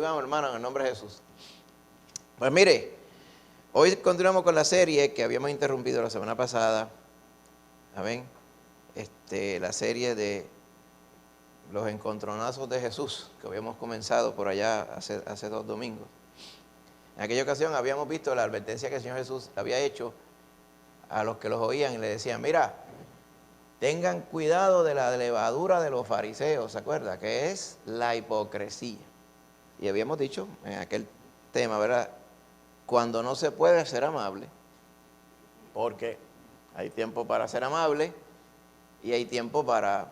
vamos, hermano, en el nombre de Jesús. Pues mire, hoy continuamos con la serie que habíamos interrumpido la semana pasada. Amén. La serie de los encontronazos de Jesús, que habíamos comenzado por allá hace 2 domingos. En aquella ocasión habíamos visto la advertencia que el Señor Jesús había hecho a los que los oían y le decían, mira, tengan cuidado de la levadura de los fariseos, ¿se acuerda? Que es la hipocresía. Y habíamos dicho en aquel tema, ¿verdad? Cuando no se puede ser amable, porque hay tiempo para ser amable y hay tiempo para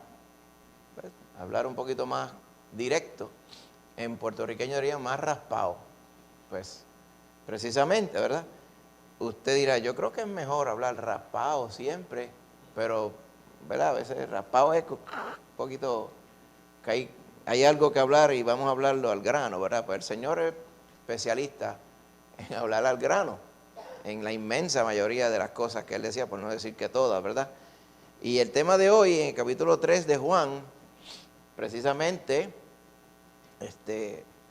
pues, hablar un poquito más directo. En puertorriqueño dirían más raspado. Pues precisamente, ¿verdad? Usted dirá, yo creo que es mejor hablar raspado siempre, pero, ¿verdad? A veces raspado es un poquito, que hay algo que hablar y vamos a hablarlo al grano, ¿verdad? Pues el Señor es especialista en hablar al grano, en la inmensa mayoría de las cosas que Él decía, por no decir que todas, ¿verdad? Y el tema de hoy, en el capítulo 3 de Juan, precisamente,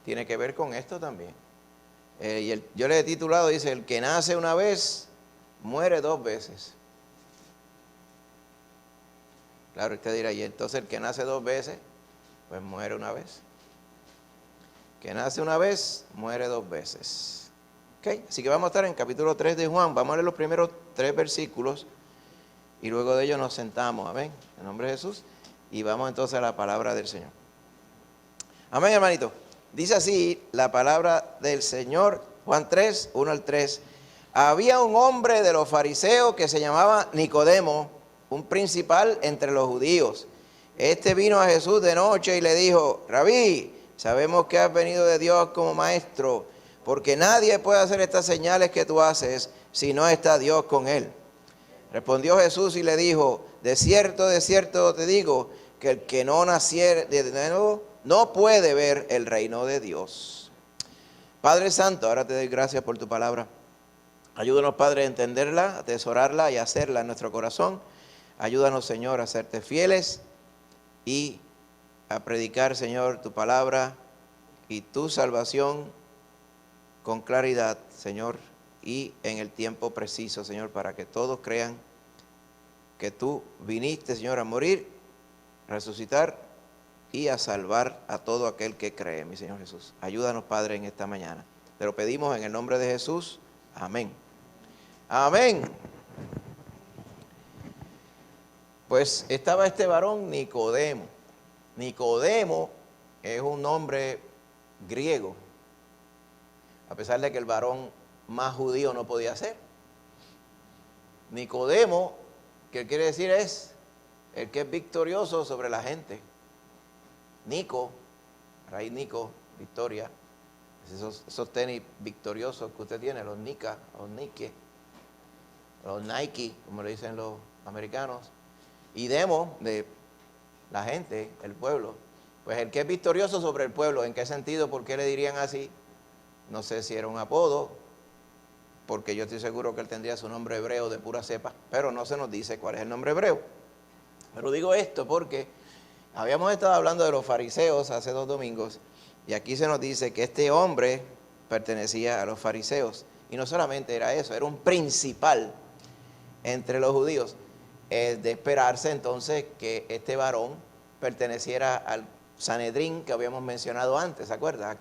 tiene que ver con esto también. Yo le he titulado, dice, el que nace una vez, muere 2 veces. Claro, usted dirá, y entonces el que nace 2 veces, pues muere una vez. Que nace una vez, muere 2 veces. ¿Ok? Así que vamos a estar en capítulo 3 de Juan, vamos a leer los primeros 3 versículos, y luego de ellos nos sentamos, amén, en nombre de Jesús, y vamos entonces a la palabra del Señor. Amén, hermanito. Dice así la palabra del Señor, Juan 3, 1 al 3. Había un hombre de los fariseos que se llamaba Nicodemo, un principal entre los judíos. Este vino a Jesús de noche y le dijo, Rabí, sabemos que has venido de Dios como maestro, porque nadie puede hacer estas señales que tú haces si no está Dios con él. Respondió Jesús y le dijo, de cierto te digo, que el que no naciere de nuevo no puede ver el reino de Dios. Padre Santo, ahora te doy gracias por tu palabra. Ayúdanos, Padre, a entenderla, a atesorarla y a hacerla en nuestro corazón. Ayúdanos, Señor, a serte fieles y a predicar, Señor, tu palabra y tu salvación con claridad, Señor, y en el tiempo preciso, Señor, para que todos crean que tú viniste, Señor, a morir, resucitar y a salvar a todo aquel que cree, mi Señor Jesús. Ayúdanos, Padre, en esta mañana. Te lo pedimos en el nombre de Jesús. Amén. Amén. Pues estaba este varón Nicodemo. Nicodemo es un nombre griego, a pesar de que el varón más judío no podía ser. Nicodemo, que quiere decir es el que es victorioso sobre la gente. Nico, raíz Nico, victoria, esos tenis victoriosos que usted tiene, los Nika, los Nike, como le dicen los americanos, y demo de la gente, el pueblo. Pues el que es victorioso sobre el pueblo, ¿en qué sentido? ¿Por qué le dirían así? No sé si era un apodo, porque yo estoy seguro que él tendría su nombre hebreo de pura cepa, pero no se nos dice cuál es el nombre hebreo. Pero digo esto porque habíamos estado hablando de los fariseos hace 2 domingos, y aquí se nos dice que este hombre pertenecía a los fariseos. Y no solamente era eso, era un principal entre los judíos. Es de esperarse entonces que este varón perteneciera al Sanedrín que habíamos mencionado antes, ¿se acuerda?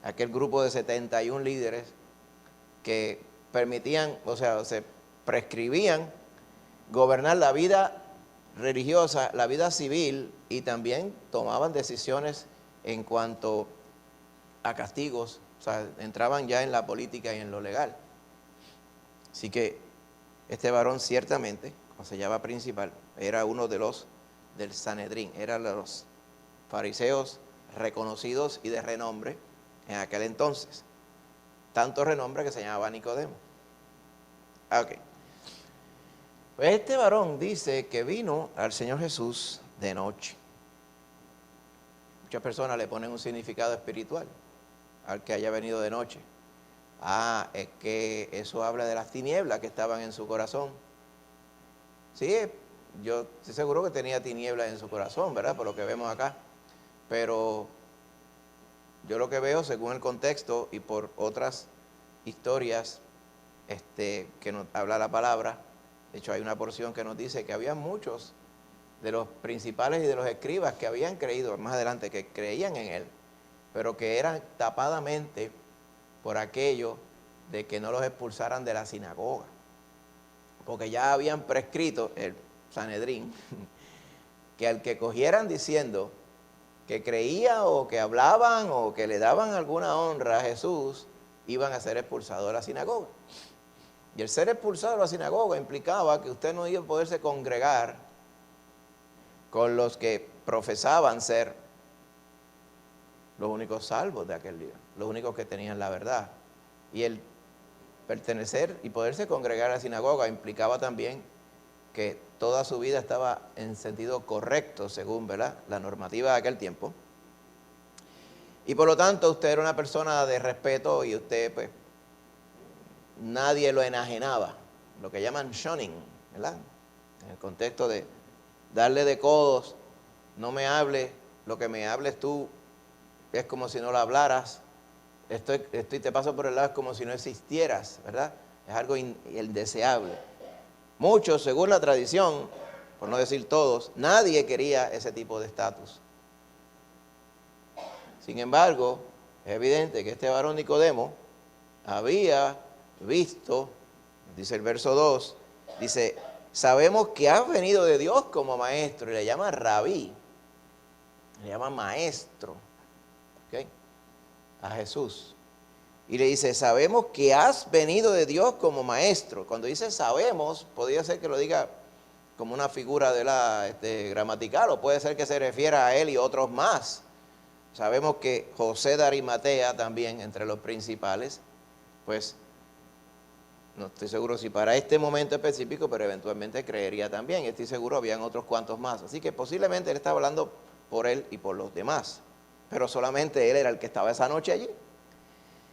Aquel grupo de 71 líderes que permitían, o sea, se prescribían gobernar la vida religiosa, la vida civil, y también tomaban decisiones en cuanto a castigos, o sea, entraban ya en la política y en lo legal. Así que este varón ciertamente, como se llama principal, era uno de los del Sanedrín, eran los fariseos reconocidos y de renombre en aquel entonces. Tanto renombre que se llamaba Nicodemo. Ok. Pues este varón dice que vino al Señor Jesús de noche. Muchas personas le ponen un significado espiritual al que haya venido de noche. Es que eso habla de las tinieblas que estaban en su corazón. Sí, yo estoy seguro que tenía tinieblas en su corazón, ¿verdad? Por lo que vemos acá. Pero yo lo que veo según el contexto y por otras historias que nos habla la palabra, de hecho hay una porción que nos dice que había muchos de los principales y de los escribas que habían creído más adelante, que creían en él, pero que eran tapadamente por aquello de que no los expulsaran de la sinagoga, porque ya habían prescrito el Sanedrín que al que cogieran diciendo que creía o que hablaban o que le daban alguna honra a Jesús, iban a ser expulsados de la sinagoga. Y el ser expulsado de la sinagoga implicaba que usted no iba a poderse congregar con los que profesaban ser los únicos salvos de aquel día, los únicos que tenían la verdad. Y el pertenecer y poderse congregar a la sinagoga implicaba también que toda su vida estaba en sentido correcto según, ¿verdad?, la normativa de aquel tiempo. Y por lo tanto usted era una persona de respeto y usted, pues, nadie lo enajenaba, lo que llaman shunning, ¿verdad? En el contexto de darle de codos, no me hables, lo que me hables tú es como si no lo hablaras, te paso por el lado, es como si no existieras, ¿verdad? Es algo indeseable. Muchos, según la tradición, por no decir todos, nadie quería ese tipo de estatus. Sin embargo, es evidente que este varón Nicodemo había visto, dice el verso 2, dice, sabemos que has venido de Dios como maestro, y le llama rabí, le llama maestro, ¿ok?, a Jesús. Y le dice, sabemos que has venido de Dios como maestro. Cuando dice sabemos, podría ser que lo diga como una figura de la gramatical, o puede ser que se refiera a él y otros más. Sabemos que José de Arimatea también, entre los principales, pues no estoy seguro si para este momento específico, pero eventualmente creería también. Estoy seguro habían otros cuantos más. Así que posiblemente él estaba hablando por él y por los demás, pero solamente él era el que estaba esa noche allí.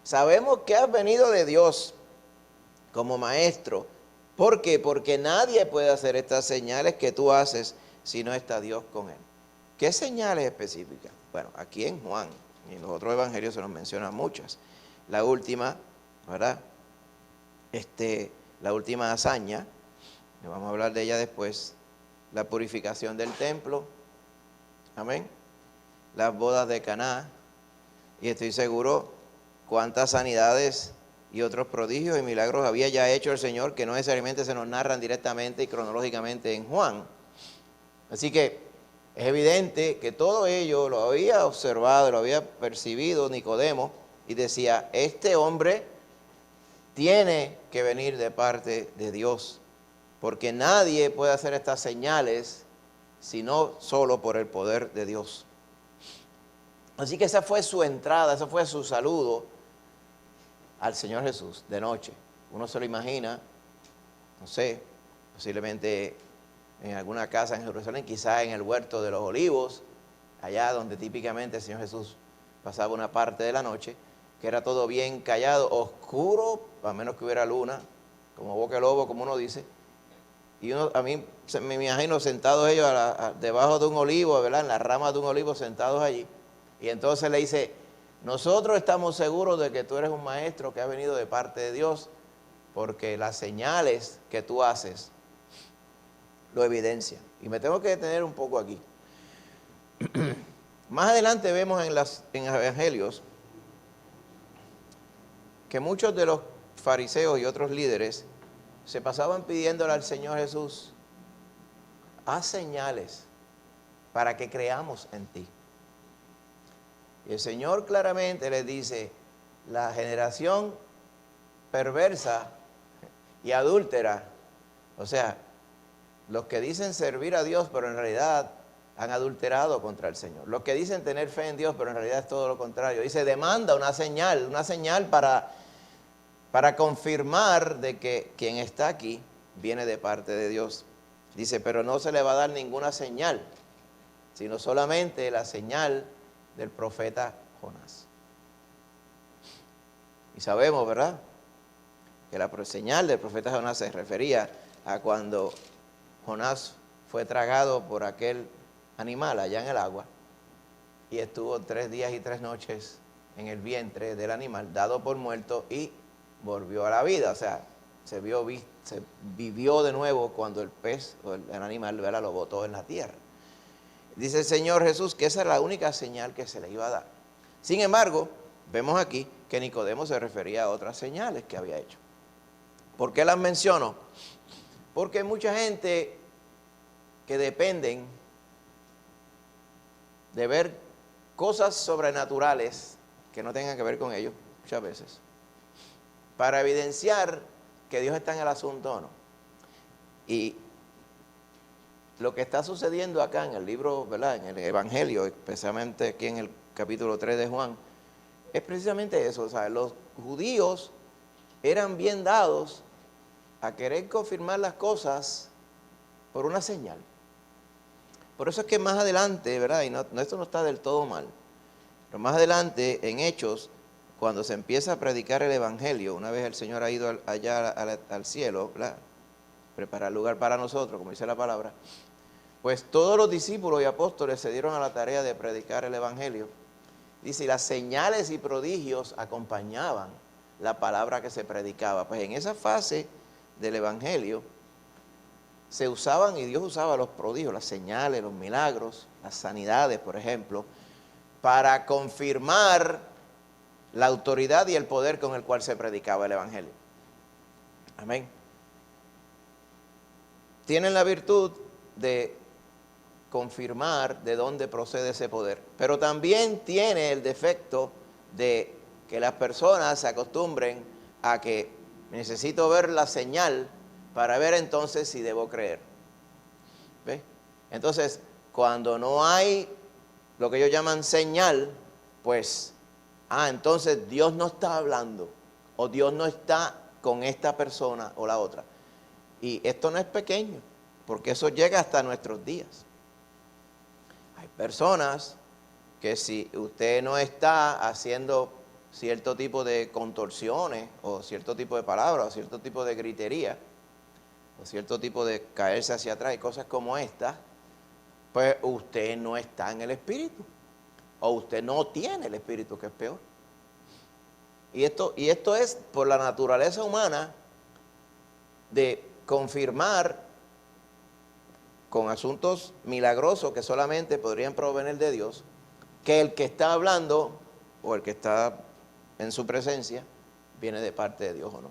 Sabemos que has venido de Dios como maestro. ¿Por qué? Porque nadie puede hacer estas señales que tú haces si no está Dios con él. ¿Qué señales específicas? Bueno, aquí en Juan y en los otros evangelios se nos mencionan muchas. La última, ¿verdad? La última hazaña, vamos a hablar de ella después, la purificación del templo, amén, las bodas de Caná, y estoy seguro cuántas sanidades y otros prodigios y milagros había ya hecho el Señor que no necesariamente se nos narran directamente y cronológicamente en Juan. Así que es evidente que todo ello lo había observado, lo había percibido Nicodemo y decía, este hombre tiene que venir de parte de Dios, porque nadie puede hacer estas señales sino solo por el poder de Dios. Así que esa fue su entrada, ese fue su saludo al Señor Jesús de noche. Uno se lo imagina, no sé, posiblemente en alguna casa en Jerusalén, quizás en el huerto de los olivos, allá donde típicamente el Señor Jesús pasaba una parte de la noche, que era todo bien callado, oscuro, a menos que hubiera luna, como boca de lobo, como uno dice. Y a mí me imagino sentados ellos debajo de un olivo, ¿verdad?, en las ramas de un olivo, sentados allí. Y entonces le dice, nosotros estamos seguros de que tú eres un maestro que ha venido de parte de Dios, porque las señales que tú haces lo evidencian. Y me tengo que detener un poco aquí. Más adelante vemos en los evangelios que muchos de los fariseos y otros líderes se pasaban pidiéndole al Señor Jesús, haz señales para que creamos en ti. Y el Señor claramente les dice, la generación perversa y adúltera, o sea, los que dicen servir a Dios, pero en realidad han adulterado contra el Señor. Los que dicen tener fe en Dios, pero en realidad es todo lo contrario. Dice, demanda una señal para confirmar de que quien está aquí viene de parte de Dios. Dice, pero no se le va a dar ninguna señal, sino solamente la señal del profeta Jonás. Y sabemos, ¿verdad?, que la señal del profeta Jonás se refería a cuando Jonás fue tragado por aquel animal allá en el agua y estuvo 3 días y 3 noches en el vientre del animal, dado por muerto, y volvió a la vida. O sea, se vivió de nuevo cuando el pez o el animal, ¿verdad?, lo botó en la tierra. Dice el Señor Jesús que esa era la única señal que se le iba a dar. Sin embargo, vemos aquí que Nicodemo se refería a otras señales que había hecho. ¿Por qué las menciono? Porque hay mucha gente que dependen de ver cosas sobrenaturales que no tengan que ver con ellos, muchas veces, para evidenciar que Dios está en el asunto o no. Y lo que está sucediendo acá en el libro, ¿verdad?, en el Evangelio, especialmente aquí en el capítulo 3 de Juan, es precisamente eso. O sea, los judíos eran bien dados a querer confirmar las cosas por una señal. Por eso es que más adelante, ¿verdad?, y esto no está del todo mal, pero más adelante en Hechos, cuando se empieza a predicar el Evangelio, una vez el Señor ha ido allá al cielo, ¿verdad?, preparar lugar para nosotros, como dice la palabra, pues todos los discípulos y apóstoles se dieron a la tarea de predicar el Evangelio. Dice, y las señales y prodigios acompañaban la palabra que se predicaba. Pues en esa fase del Evangelio se usaban, y Dios usaba los prodigios, las señales, los milagros, las sanidades, por ejemplo, para confirmar la autoridad y el poder con el cual se predicaba el Evangelio. Amén. Tienen la virtud de confirmar de dónde procede ese poder, pero también tiene el defecto de que las personas se acostumbren a que necesito ver la señal para ver entonces si debo creer. ¿Ves? Entonces, cuando no hay lo que ellos llaman señal, pues, entonces Dios no está hablando, o Dios no está con esta persona o la otra. Y esto no es pequeño, porque eso llega hasta nuestros días. Hay personas que si usted no está haciendo cierto tipo de contorsiones, o cierto tipo de palabras, o cierto tipo de gritería, o cierto tipo de caerse hacia atrás y cosas como estas, pues usted no está en el Espíritu, o usted no tiene el Espíritu, que es peor. Y esto es por la naturaleza humana de confirmar con asuntos milagrosos que solamente podrían provenir de Dios, que el que está hablando o el que está en su presencia viene de parte de Dios o no.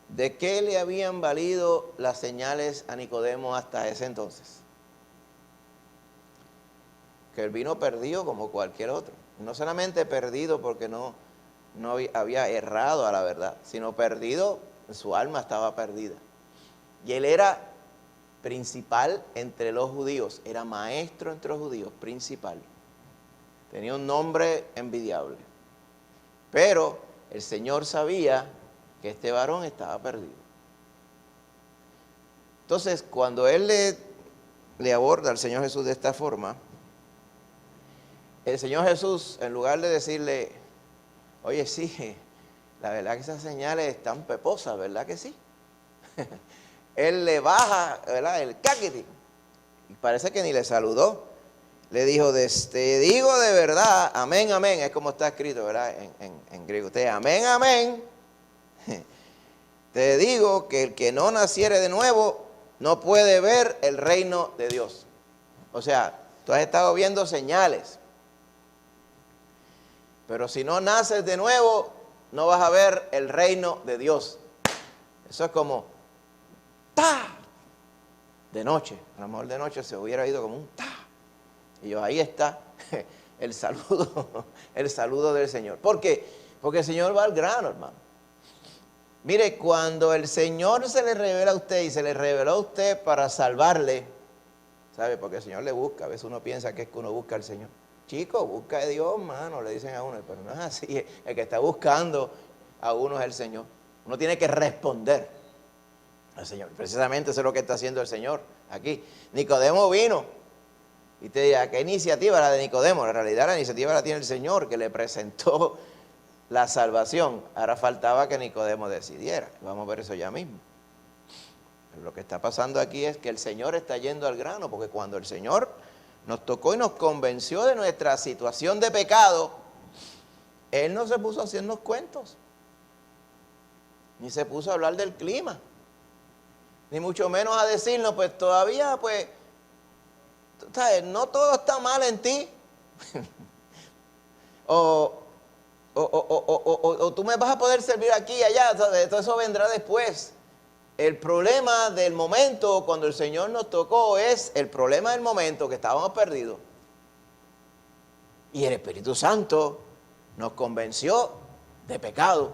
¿De qué le habían valido las señales a Nicodemo hasta ese entonces? Que él vino perdido como cualquier otro. No solamente perdido porque no había errado a la verdad, sino perdido, su alma estaba perdida. Y él era principal entre los judíos, era maestro entre los judíos, principal. Tenía un nombre envidiable. Pero el Señor sabía que este varón estaba perdido. Entonces, cuando él le aborda al Señor Jesús de esta forma, el Señor Jesús, en lugar de decirle, oye, sí, la verdad que esas señales están peposas, ¿verdad que sí? Él le baja, ¿verdad?, el caquiti, y parece que ni le saludó. Le dijo, te digo de verdad, amén, amén, es como está escrito, ¿verdad?, en griego. Usted, amén, amén. Te digo que el que no naciere de nuevo no puede ver el reino de Dios. O sea, tú has estado viendo señales, pero si no naces de nuevo, no vas a ver el reino de Dios. Eso es como, ¡ta! De noche. A lo mejor de noche se hubiera ido como un ¡ta! Y yo, ahí está el saludo del Señor. ¿Por qué? Porque el Señor va al grano, hermano. Mire, cuando el Señor se le revela a usted, y se le reveló a usted para salvarle, ¿sabe? Porque el Señor le busca. A veces uno piensa que es que uno busca al Señor. Chico, busca a Dios, mano, le dicen a uno, pero no es así. El que está buscando a uno es el Señor. Uno tiene que responder al Señor. Precisamente eso es lo que está haciendo el Señor aquí. Nicodemo vino. Y te dirá, ¿qué iniciativa la de Nicodemo? En realidad la iniciativa la tiene el Señor, que le presentó la salvación. Ahora faltaba que Nicodemo decidiera. Vamos a ver eso ya mismo. Pero lo que está pasando aquí es que el Señor está yendo al grano, porque cuando el Señor nos tocó y nos convenció de nuestra situación de pecado, Él no se puso a hacernos cuentos, ni se puso a hablar del clima, ni mucho menos a decirnos, pues todavía, pues, ¿sabes? No todo está mal en ti. o tú me vas a poder servir aquí y allá, ¿sabes? Todo eso vendrá después. El problema del momento, cuando el Señor nos tocó, es el problema del momento, que estábamos perdidos. Y el Espíritu Santo nos convenció de pecado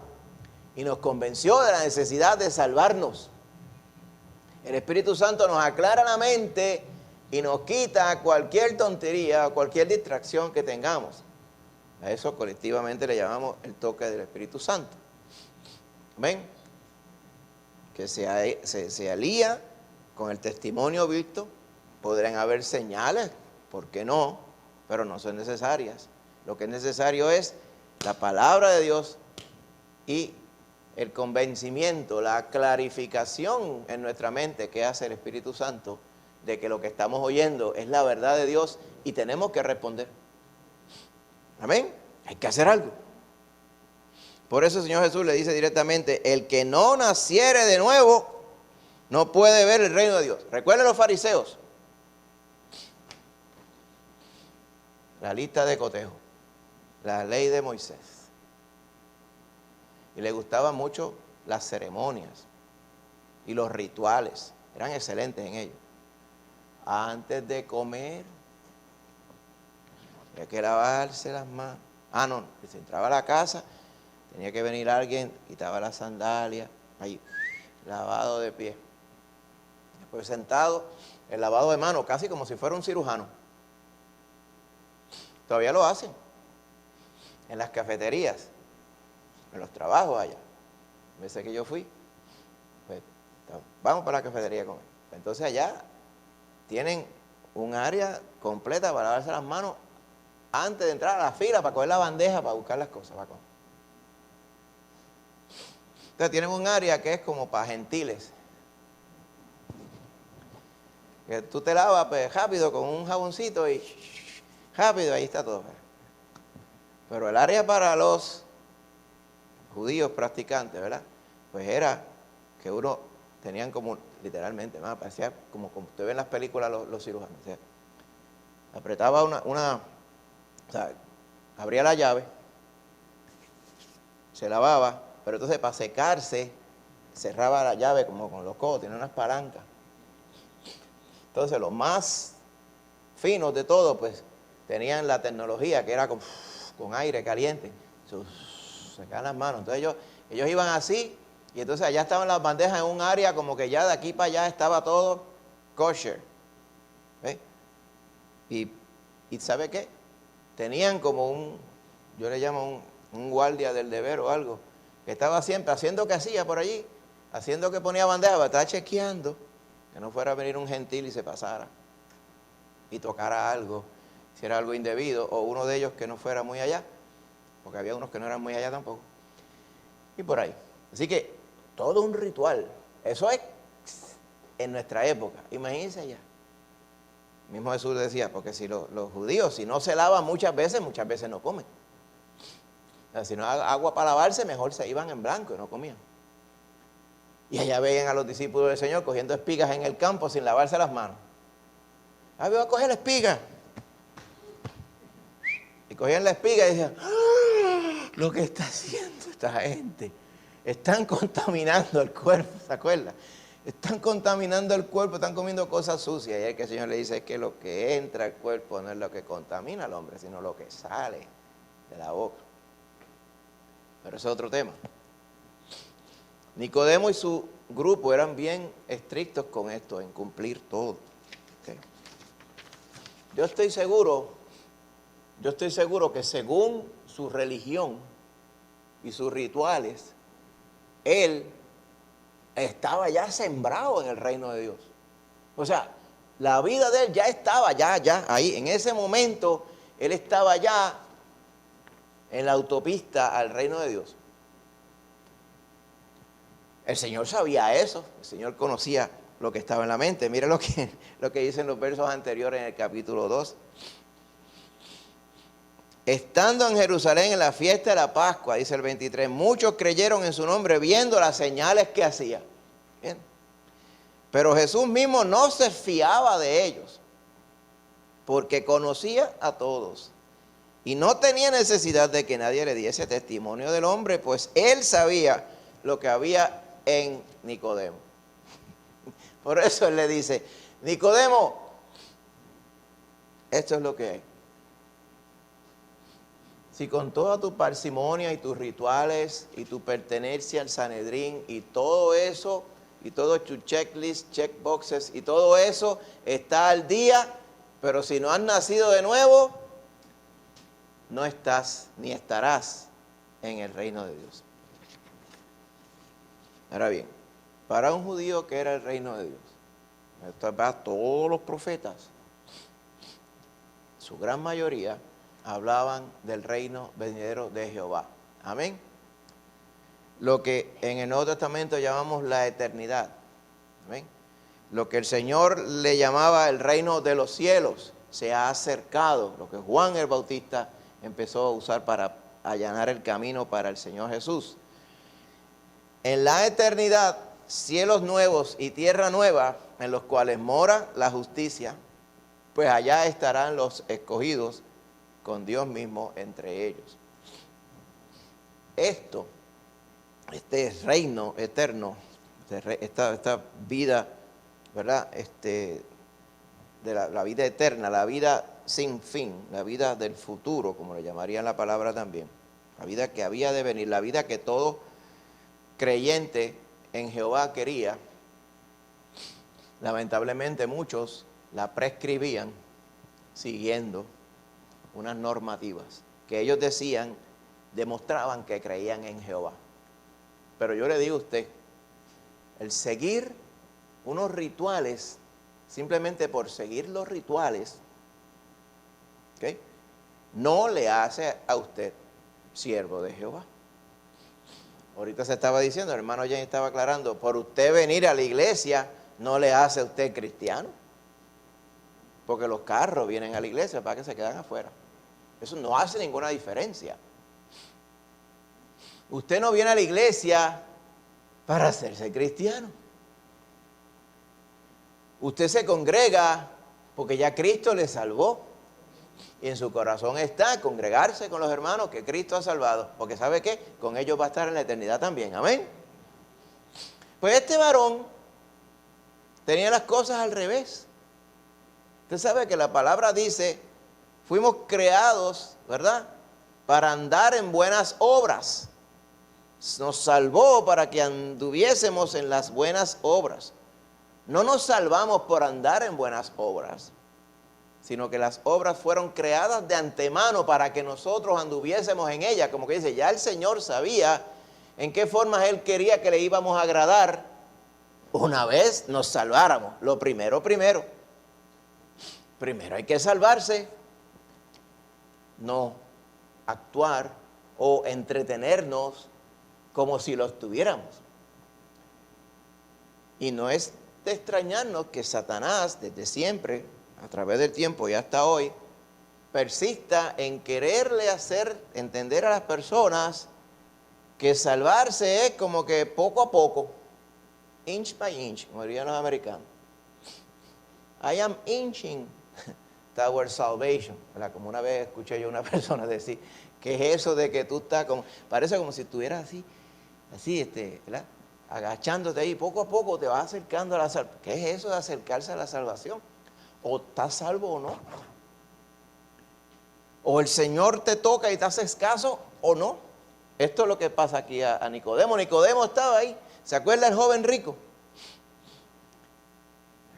y nos convenció de la necesidad de salvarnos. El Espíritu Santo nos aclara la mente y nos quita cualquier tontería, cualquier distracción que tengamos. A eso colectivamente le llamamos el toque del Espíritu Santo. ¿Ven? Que se alía con el testimonio visto. Podrán haber señales, ¿por qué no? Pero no son necesarias. Lo que es necesario es la palabra de Dios y el convencimiento, la clarificación en nuestra mente que hace el Espíritu Santo de que lo que estamos oyendo es la verdad de Dios y tenemos que responder. Amén. Hay que hacer algo. Por eso el Señor Jesús le dice directamente, el que no naciere de nuevo no puede ver el reino de Dios. Recuerden los fariseos. La lista de cotejo, la ley de Moisés. Y le gustaban mucho las ceremonias y los rituales. Eran excelentes en ello. Antes de comer, había que lavarse las manos. No, se entraba a la casa, tenía que venir alguien, quitaba las sandalias, ahí, lavado de pie. Después sentado, el lavado de manos, casi como si fuera un cirujano. Todavía lo hacen. En las cafeterías, en los trabajos allá. A veces que yo fui, pues, vamos para la cafetería a comer. Entonces allá tienen un área completa para lavarse las manos antes de entrar a la fila, para coger la bandeja, para buscar las cosas. Para comer. Entonces tienen un área que es como para gentiles. Que tú te lavas pues, rápido con un jaboncito y rápido, ahí está todo. Pero el área para los judíos practicantes, ¿verdad? Pues era que uno tenían como, literalmente, ¿no? Parecía como usted ve en las películas los cirujanos. O sea, apretaba o sea, abría la llave, se lavaba, pero entonces para secarse, cerraba la llave como con los codos, tenía unas palancas. Entonces los más finos de todo, pues, tenían la tecnología que era con aire caliente. Sacaban las manos. Entonces ellos iban así, y entonces allá estaban las bandejas en un área como que ya de aquí para allá estaba todo kosher. ¿Ves? Y ¿sabe qué? Tenían como yo le llamo un guardia del deber o algo, que estaba siempre haciendo que hacía por allí, haciendo que ponía bandeja, pero estaba chequeando que no fuera a venir un gentil y se pasara y tocara algo, hiciera algo indebido, o uno de ellos que no fuera muy allá, porque había unos que no eran muy allá tampoco, y por ahí. Así que todo un ritual, eso es en nuestra época, imagínense allá. Mismo Jesús decía, porque si los judíos, si no se lavan muchas veces no comen. O sea, si no hay agua para lavarse, mejor se iban en blanco y no comían. Y allá veían a los discípulos del Señor cogiendo espigas en el campo sin lavarse las manos. Voy a coger la espiga. Y cogían la espiga y decían, lo que está haciendo esta gente, están contaminando el cuerpo, ¿se acuerdan? Están contaminando el cuerpo, están comiendo cosas sucias. Y el que el Señor le dice es que lo que entra al cuerpo no es lo que contamina al hombre, sino lo que sale de la boca. Pero ese es otro tema. Nicodemo y su grupo eran bien estrictos con esto, en cumplir todo. ¿Okay? Yo estoy seguro que según su religión y sus rituales, él estaba ya sembrado en el reino de Dios. O sea, la vida de él ya estaba, ya, ahí. En ese momento, él estaba ya en la autopista al reino de Dios. El Señor sabía eso, el Señor conocía lo que estaba en la mente. Mire lo que dicen los versos anteriores en el capítulo 2. Estando en Jerusalén en la fiesta de la Pascua, dice el 23, muchos creyeron en su nombre viendo las señales que hacía. Bien. Pero Jesús mismo no se fiaba de ellos, porque conocía a todos. Y no tenía necesidad de que nadie le diese testimonio del hombre, pues él sabía lo que había en Nicodemo. Por eso él le dice, Nicodemo, esto es lo que hay. Si con toda tu parsimonia y tus rituales y tu pertenencia al Sanedrín y todo eso, y todo tu checklist, checkboxes y todo eso está al día, pero si no has nacido de nuevo, no estás ni estarás en el reino de Dios. Ahora bien, para un judío, ¿qué era el reino de Dios? Esto va a todos los profetas. Su gran mayoría hablaban del reino venidero de Jehová. Amén. Lo que en el Nuevo Testamento llamamos la eternidad. Amén. Lo que el Señor le llamaba el reino de los cielos se ha acercado. Lo que Juan el Bautista empezó a usar para allanar el camino para el Señor Jesús. En la eternidad, cielos nuevos y tierra nueva, en los cuales mora la justicia, pues allá estarán los escogidos con Dios mismo entre ellos. Este reino eterno, esta vida, ¿verdad? De la vida eterna, la vida sin fin, la vida del futuro, como le llamarían la palabra también, la vida que había de venir, la vida que todo creyente en Jehová quería. Lamentablemente muchos la prescribían siguiendo unas normativas que ellos decían, demostraban que creían en Jehová. Pero yo le digo a usted, el seguir unos rituales, simplemente por seguir los rituales, ¿okay?, no le hace a usted siervo de Jehová. Ahorita se estaba diciendo, el hermano Jenny estaba aclarando, por usted venir a la iglesia no le hace a usted cristiano, porque los carros vienen a la iglesia para que se quedan afuera. Eso no hace ninguna diferencia. Usted no viene a la iglesia para hacerse cristiano. Usted se congrega porque ya Cristo le salvó. Y en su corazón está congregarse con los hermanos que Cristo ha salvado. Porque ¿sabe qué? Con ellos va a estar en la eternidad también. Amén. Pues este varón tenía las cosas al revés. Usted sabe que la palabra dice, fuimos creados, ¿verdad?, para andar en buenas obras. Nos salvó para que anduviésemos en las buenas obras. No nos salvamos por andar en buenas obras, sino que las obras fueron creadas de antemano para que nosotros anduviésemos en ellas. Como que dice, ya el Señor sabía en qué formas Él quería que le íbamos a agradar una vez nos salváramos. Lo primero. Primero hay que salvarse, no actuar o entretenernos como si lo tuviéramos. Y no es de extrañarnos que Satanás, desde siempre, a través del tiempo y hasta hoy, persista en quererle hacer entender a las personas que salvarse es como que poco a poco, inch by inch, como dirían los americanos. I am inching towards salvation. ¿Verdad? Como una vez escuché yo a una persona decir, ¿qué es eso de que tú estás como, parece como si estuvieras así, ¿verdad?, agachándote ahí, poco a poco te vas acercando a la salvación? ¿Qué es eso de acercarse a la salvación? ¿O estás salvo o no? ¿O el Señor te toca y te haces caso o no? Esto es lo que pasa aquí a Nicodemo. Nicodemo estaba ahí. ¿Se acuerda el joven rico?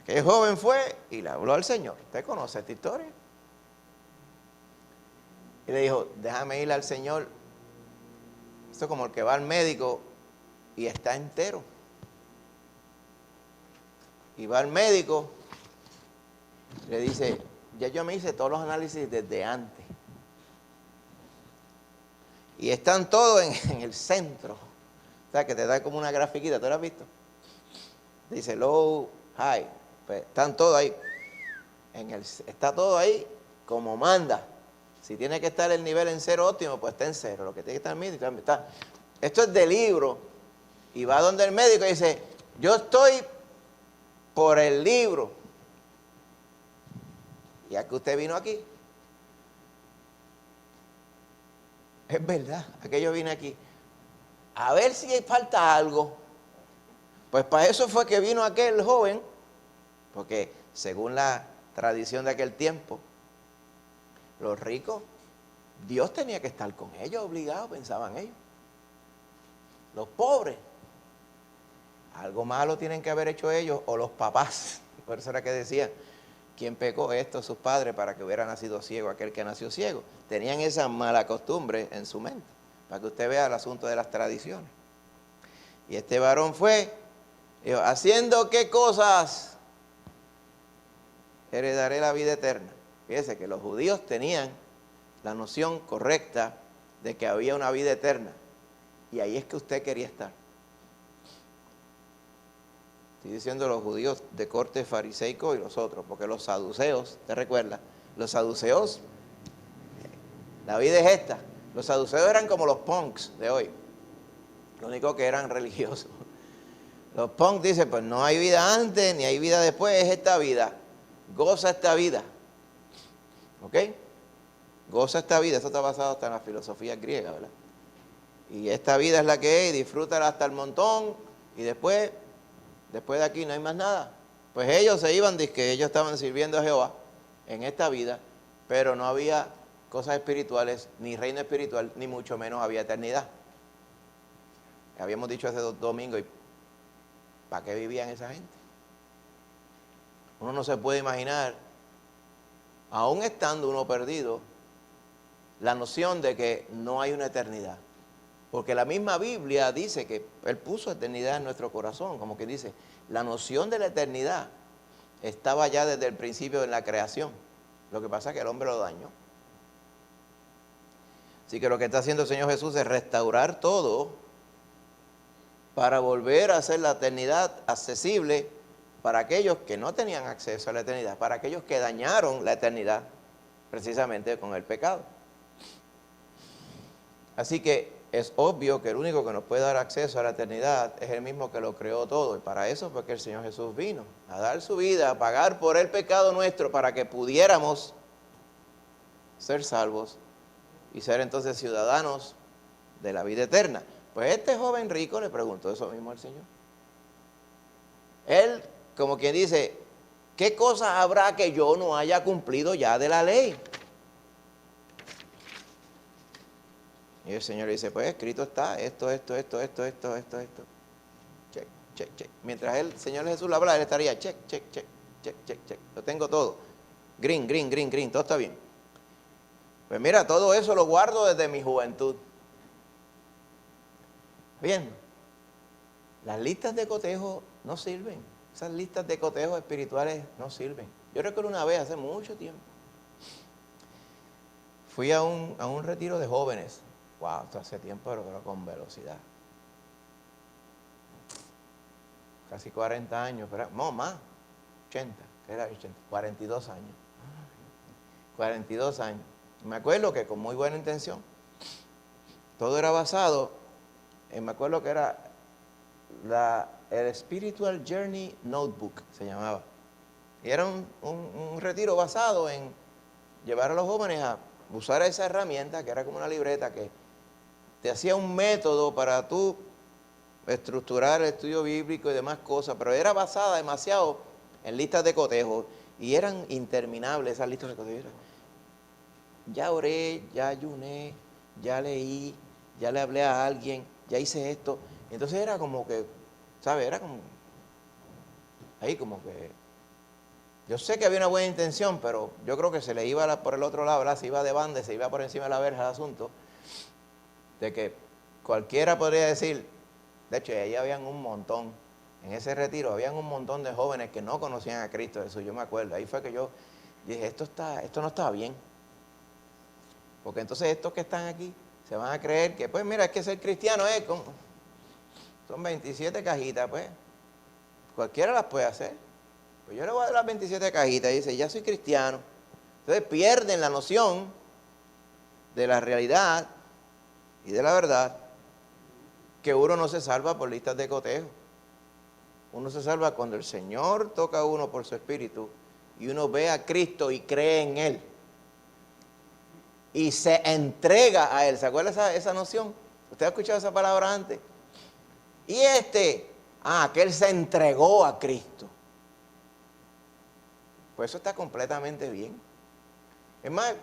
Aquel joven fue y le habló al Señor. ¿Usted conoce esta historia? Y le dijo, déjame ir al Señor. Esto es como el que va al médico y está entero. Y va al médico, le dice, ya yo me hice todos los análisis desde antes. Y están todos en el centro. O sea, que te da como una grafiquita, ¿tú lo has visto? Dice low, high. Pues están todos ahí. Está todo ahí como manda. Si tiene que estar el nivel en cero óptimo, pues está en cero. Lo que tiene que estar en medio, está. Esto es de libro. Y va donde el médico y dice, yo estoy por el libro. ¿Y a qué usted vino aquí? Es verdad, a que yo vine aquí. A ver si falta algo. Pues para eso fue que vino aquel joven, porque según la tradición de aquel tiempo, los ricos, Dios tenía que estar con ellos, obligados, pensaban ellos. Los pobres, algo malo tienen que haber hecho ellos, o los papás. Por eso era que decían, ¿quién pecó? Esto, sus padres, para que hubiera nacido ciego, aquel que nació ciego. Tenían esa mala costumbre en su mente, para que usted vea el asunto de las tradiciones. Y este varón fue, dijo, ¿haciendo qué cosas heredaré la vida eterna? Fíjese que los judíos tenían la noción correcta de que había una vida eterna. Y ahí es que usted quería estar. Estoy diciendo los judíos de corte fariseico y los otros, porque los saduceos, ¿te recuerda? Los saduceos, la vida es esta. Los saduceos eran como los punks de hoy. Lo único que eran religiosos. Los punks dicen, pues no hay vida antes ni hay vida después, es esta vida. Goza esta vida. ¿Ok? Goza esta vida. Esto está basado hasta en la filosofía griega, ¿verdad? Y esta vida es la que es, y disfrútala hasta el montón, y después de aquí no hay más nada. Pues ellos se iban, que ellos estaban sirviendo a Jehová en esta vida, pero no había cosas espirituales, ni reino espiritual, ni mucho menos había eternidad. Habíamos dicho hace 2 domingos, ¿y para qué vivían esa gente? Uno no se puede imaginar, aún estando uno perdido, la noción de que no hay una eternidad. Porque la misma Biblia dice que Él puso eternidad en nuestro corazón, como que dice, la noción de la eternidad estaba ya desde el principio en la creación. Lo que pasa es que el hombre lo dañó. Así que lo que está haciendo el Señor Jesús es restaurar todo para volver a hacer la eternidad accesible para aquellos que no tenían acceso a la eternidad, para aquellos que dañaron la eternidad precisamente con el pecado. Así que es obvio que el único que nos puede dar acceso a la eternidad es el mismo que lo creó todo. Y para eso fue que el Señor Jesús vino, a dar su vida, a pagar por el pecado nuestro para que pudiéramos ser salvos y ser entonces ciudadanos de la vida eterna. Pues este joven rico le preguntó eso mismo al Señor. Él, como quien dice, ¿qué cosas habrá que yo no haya cumplido ya de la ley? Y el Señor le dice, pues escrito está, esto. Check, check, check. Mientras el Señor Jesús le habla, él estaría check. Lo tengo todo. Green, todo está bien. Pues mira, todo eso lo guardo desde mi juventud. Bien, las listas de cotejo no sirven. Esas listas de cotejo espirituales no sirven. Yo recuerdo una vez, hace mucho tiempo, fui a un retiro de jóvenes. Wow, esto hace tiempo, pero con velocidad. Casi 40 años, pero no más, 80, ¿qué era 80? 42 años. 42 años. Me acuerdo que con muy buena intención, todo era basado me acuerdo que era el Spiritual Journey Notebook, se llamaba. Y era un retiro basado en llevar a los jóvenes a usar esa herramienta, que era como una libreta que te hacía un método para tú estructurar el estudio bíblico y demás cosas, pero era basada demasiado en listas de cotejo y eran interminables esas listas de cotejo. Ya oré, ya ayuné, ya leí, ya le hablé a alguien, ya hice esto. Entonces era como que, ¿sabes? Era como, ahí como que, yo sé que había una buena intención, pero yo creo que se le iba por el otro lado, ¿verdad? Se iba de banda, se iba por encima de la verja el asunto, de que cualquiera podría decir, de hecho, ahí habían un montón, en ese retiro habían un montón de jóvenes que no conocían a Cristo Jesús, yo me acuerdo, ahí fue que yo dije, esto no está bien, porque entonces estos que están aquí se van a creer que, pues mira, es que ser cristiano es como, son 27 cajitas, pues, cualquiera las puede hacer. Pues yo le voy a dar las 27 cajitas y dice, ya soy cristiano. Entonces pierden la noción de la realidad y de la verdad, que uno no se salva por listas de cotejo. Uno se salva cuando el Señor toca a uno por su espíritu y uno ve a Cristo y cree en Él. Y se entrega a Él. ¿Se acuerda esa noción? ¿Usted ha escuchado esa palabra antes? Y que Él se entregó a Cristo. Pues eso está completamente bien. Es más,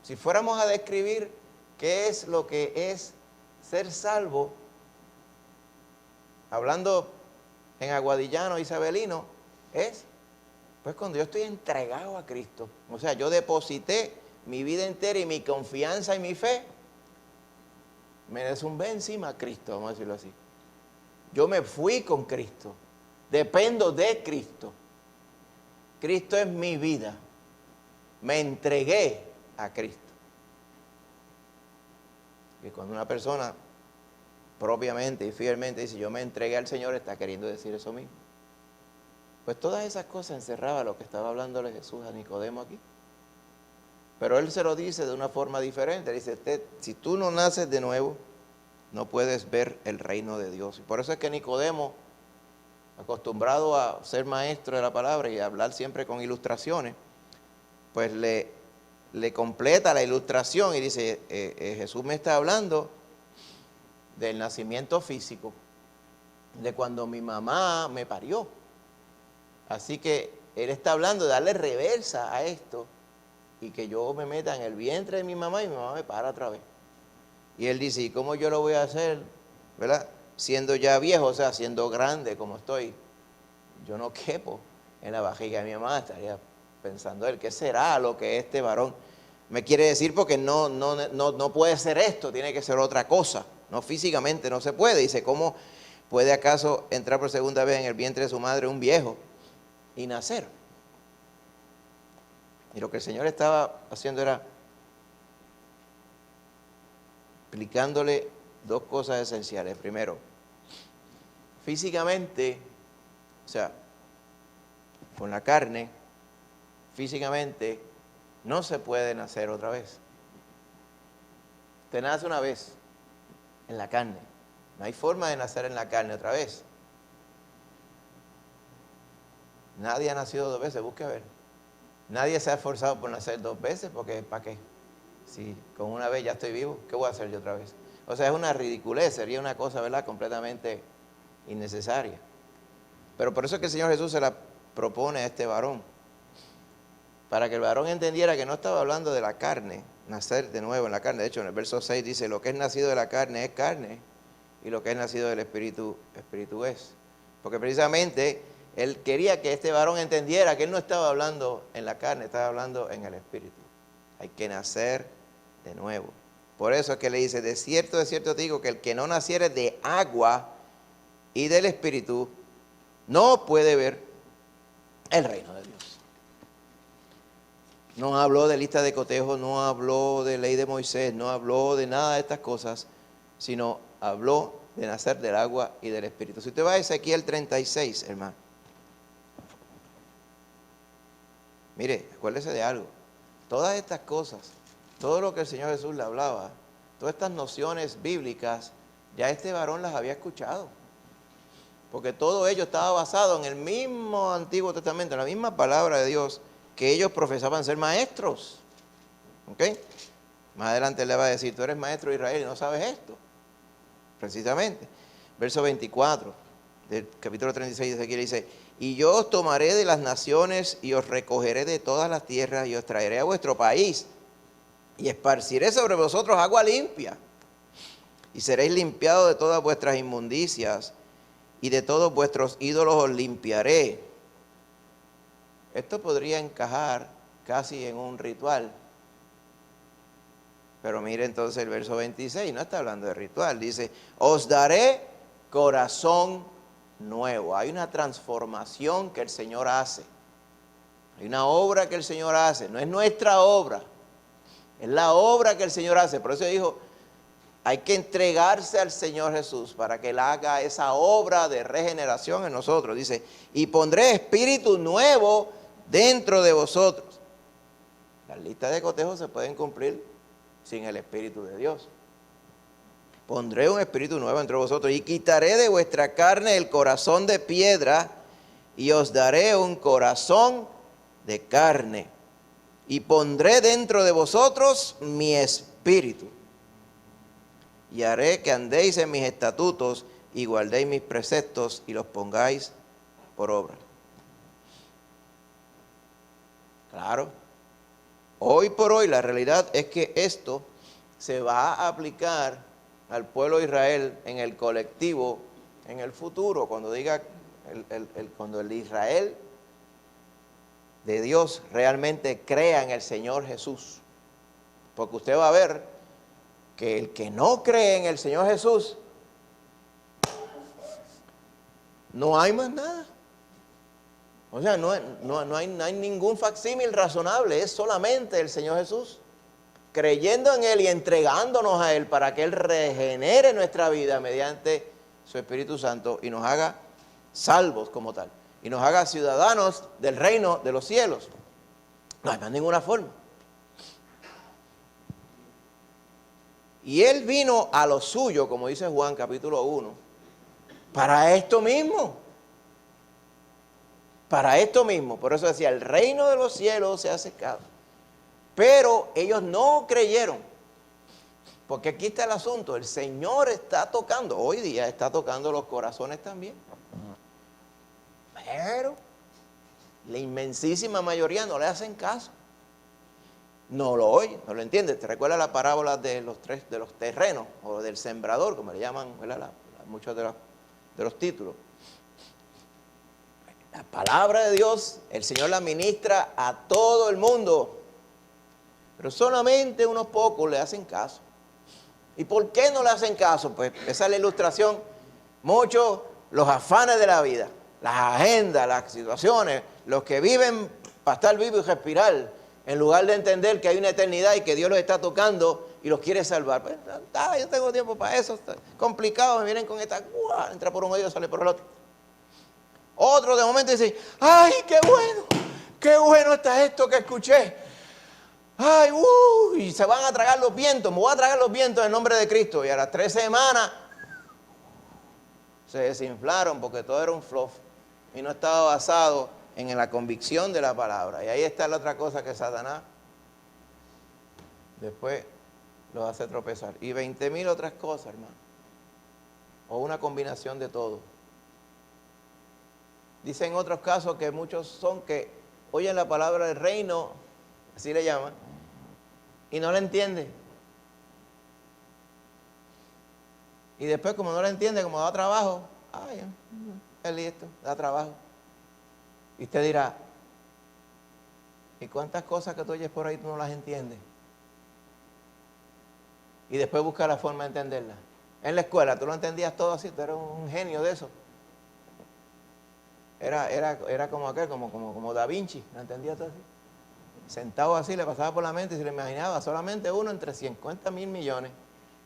si fuéramos a describir qué es lo que es ser salvo, hablando en aguadillano, isabelino, es pues cuando yo estoy entregado a Cristo. O sea, yo deposité mi vida entera y mi confianza y mi fe, me desumbé encima a Cristo, vamos a decirlo así. Yo me fui con Cristo, dependo de Cristo. Cristo es mi vida, me entregué a Cristo. Y cuando una persona propiamente y fielmente dice, yo me entregué al Señor, está queriendo decir eso mismo. Pues todas esas cosas encerraba lo que estaba hablándole Jesús a Nicodemo aquí. Pero Él se lo dice de una forma diferente. Dice, si tú no naces de nuevo, no puedes ver el reino de Dios. Y por eso es que Nicodemo, acostumbrado a ser maestro de la palabra y a hablar siempre con ilustraciones, pues le completa la ilustración y dice, Jesús me está hablando del nacimiento físico, de cuando mi mamá me parió. Así que Él está hablando de darle reversa a esto y que yo me meta en el vientre de mi mamá y mi mamá me para otra vez. Y Él dice, ¿y cómo yo lo voy a hacer? ¿Verdad? Siendo ya viejo, o sea, siendo grande como estoy, yo no quepo en la barriga de mi mamá. Estaría pensando Él, ¿qué será lo que este varón me quiere decir? Porque no puede ser esto, tiene que ser otra cosa. No, físicamente no se puede. Dice, ¿cómo puede acaso entrar por segunda vez en el vientre de su madre un viejo y nacer? Y lo que el Señor estaba haciendo era explicándole dos cosas esenciales. Primero, físicamente, o sea, con la carne, físicamente no se puede nacer otra vez. Usted nace una vez en la carne. No hay forma de nacer en la carne otra vez. Nadie ha nacido dos veces, busque a ver. Nadie se ha esforzado por nacer dos veces, porque ¿para qué? Si con una vez ya estoy vivo, ¿qué voy a hacer yo otra vez? O sea, es una ridiculez, sería una cosa, ¿verdad?, completamente innecesaria. Pero por eso es que el Señor Jesús se la propone a este varón, para que el varón entendiera que no estaba hablando de la carne, nacer de nuevo en la carne. De hecho, en el verso 6 dice, lo que es nacido de la carne es carne, y lo que es nacido del Espíritu, Espíritu es. Porque precisamente Él quería que este varón entendiera que Él no estaba hablando en la carne, estaba hablando en el Espíritu. Hay que nacer de nuevo. Por eso es que le dice, de cierto te digo, que el que no naciere de agua y del Espíritu, no puede ver el reino de Dios. No habló de lista de cotejo, no habló de ley de Moisés, no habló de nada de estas cosas, sino habló de nacer del agua y del Espíritu. Si usted va a Ezequiel 36, hermano, mire, acuérdese de algo. Todas estas cosas, todo lo que el Señor Jesús le hablaba, todas estas nociones bíblicas, ya este varón las había escuchado. Porque todo ello estaba basado en el mismo Antiguo Testamento, en la misma palabra de Dios, que ellos profesaban ser maestros. ¿Ok? Más adelante le va a decir, tú eres maestro de Israel y no sabes esto. Precisamente. Verso 24 del capítulo 36 de Ezequiel dice, y yo os tomaré de las naciones y os recogeré de todas las tierras y os traeré a vuestro país y esparciré sobre vosotros agua limpia y seréis limpiados de todas vuestras inmundicias y de todos vuestros ídolos os limpiaré. Esto podría encajar casi en un ritual. Pero mire entonces el verso 26, no está hablando de ritual. Dice, os daré corazón nuevo. Hay una transformación que el Señor hace. Hay una obra que el Señor hace. No es nuestra obra. Es la obra que el Señor hace. Por eso dijo, hay que entregarse al Señor Jesús para que Él haga esa obra de regeneración en nosotros. Dice, y pondré espíritu nuevo dentro de vosotros. Las listas de cotejos se pueden cumplir sin el Espíritu de Dios. Pondré un espíritu nuevo entre vosotros y quitaré de vuestra carne el corazón de piedra y os daré un corazón de carne. Y pondré dentro de vosotros mi espíritu. Y haré que andéis en mis estatutos y guardéis mis preceptos y los pongáis por obra. Claro, hoy por hoy la realidad es que esto se va a aplicar al pueblo de Israel en el colectivo, en el futuro, cuando diga, cuando el Israel de Dios realmente crea en el Señor Jesús. Porque usted va a ver que el que no cree en el Señor Jesús, no hay más nada. O sea, no hay ningún facsímil razonable, es solamente el Señor Jesús. Creyendo en Él y entregándonos a Él para que Él regenere nuestra vida mediante su Espíritu Santo y nos haga salvos como tal. Y nos haga ciudadanos del reino de los cielos. No hay más ninguna forma. Y Él vino a lo suyo, como dice Juan capítulo 1, para esto mismo. Para esto mismo. Por eso decía, el reino de los cielos se ha acercado. Pero ellos no creyeron. Porque aquí está el asunto. El Señor está tocando, hoy día está tocando los corazones también. Pero la inmensísima mayoría no le hacen caso. No lo oyen, no lo entienden. ¿Te recuerdas la parábola de los terrenos o del sembrador, como le llaman, ¿verdad? Muchos de los títulos? La palabra de Dios, el Señor la ministra a todo el mundo. Pero solamente unos pocos le hacen caso. ¿Y por qué no le hacen caso? Pues esa es la ilustración. Muchos, los afanes de la vida, las agendas, las situaciones, los que viven para estar vivo y respirar, en lugar de entender que hay una eternidad y que Dios los está tocando y los quiere salvar. Pues, yo tengo tiempo para eso, está complicado, me vienen con esta, entra por un oído, sale por el otro. Otro de momento dice, ¡ay, qué bueno está esto que escuché! ¡Ay, y se van a tragar los vientos! Me voy a tragar los vientos en nombre de Cristo. Y a las 3 semanas se desinflaron porque todo era un fluff y no estaba basado en la convicción de la palabra. Y ahí está la otra cosa que Satanás después los hace tropezar. Y 20,000 otras cosas, hermano. O una combinación de todo. Dicen otros casos que muchos son que oyen la palabra del reino, así le llaman, y no la entienden. Y después, como no la entiende, como da trabajo, es listo, da trabajo. Y usted dirá, ¿y cuántas cosas que tú oyes por ahí tú no las entiendes? Y después busca la forma de entenderlas. En la escuela, tú lo entendías todo así, tú eras un genio de eso. Era como aquel, como Da Vinci, ¿lo entendía todo así? Sentado así, le pasaba por la mente y se le imaginaba solamente uno entre 50,000 millones.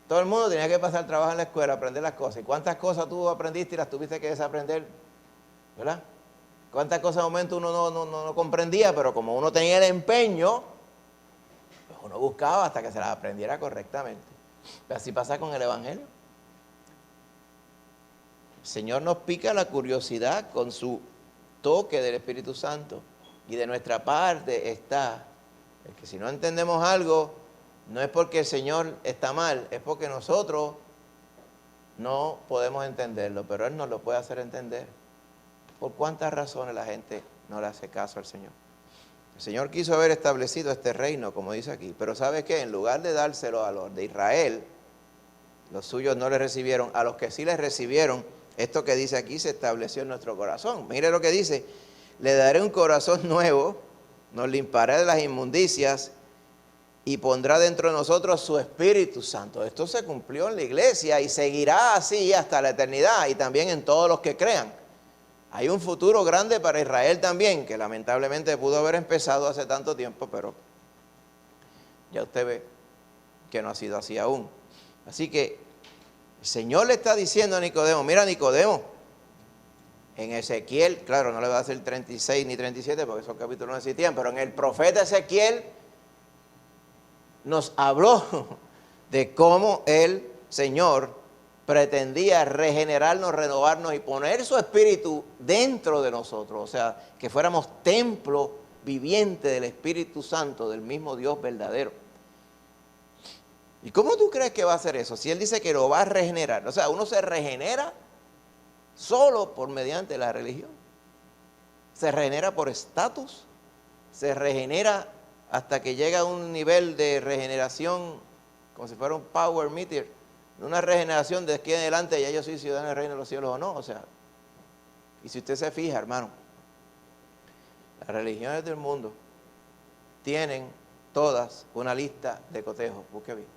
Todo el mundo tenía que pasar trabajo en la escuela, aprender las cosas. ¿Y cuántas cosas tú aprendiste y las tuviste que desaprender? ¿Verdad? ¿Cuántas cosas de momento uno no comprendía? Pero como uno tenía el empeño, pues uno buscaba hasta que se las aprendiera correctamente. Pero así pasa con el Evangelio. El Señor nos pica la curiosidad con su toque del Espíritu Santo. Y de nuestra parte está el que si no entendemos algo, no es porque el Señor está mal, es porque nosotros no podemos entenderlo, pero Él nos lo puede hacer entender. ¿Por cuántas razones la gente no le hace caso al Señor? El Señor quiso haber establecido este reino, como dice aquí, pero ¿sabe qué? En lugar de dárselo a los de Israel, los suyos no le recibieron. A los que sí les recibieron, esto que dice aquí se estableció en nuestro corazón. Mire lo que dice: le daré un corazón nuevo, nos limpiará de las inmundicias y pondrá dentro de nosotros su Espíritu Santo. Esto se cumplió en la iglesia y seguirá así hasta la eternidad y también en todos los que crean. Hay un futuro grande para Israel también, que lamentablemente pudo haber empezado hace tanto tiempo, pero ya usted ve que no ha sido así aún. Así que el Señor le está diciendo a Nicodemo, mira Nicodemo, en Ezequiel, claro, no le va a decir 36 ni 37 porque esos capítulos no existían, pero en el profeta Ezequiel nos habló de cómo el Señor pretendía regenerarnos, renovarnos y poner su espíritu dentro de nosotros, o sea, que fuéramos templo viviente del Espíritu Santo, del mismo Dios verdadero. ¿Y cómo tú crees que va a hacer eso? Si Él dice que lo va a regenerar, o sea, uno se regenera solo por mediante la religión. Se regenera por estatus, se regenera hasta que llega a un nivel de regeneración, como si fuera un power meter, una regeneración de aquí en adelante, ya yo soy ciudadano del reino de los cielos o no, o sea. Y si usted se fija, hermano, las religiones del mundo tienen todas una lista de cotejos, busque bien.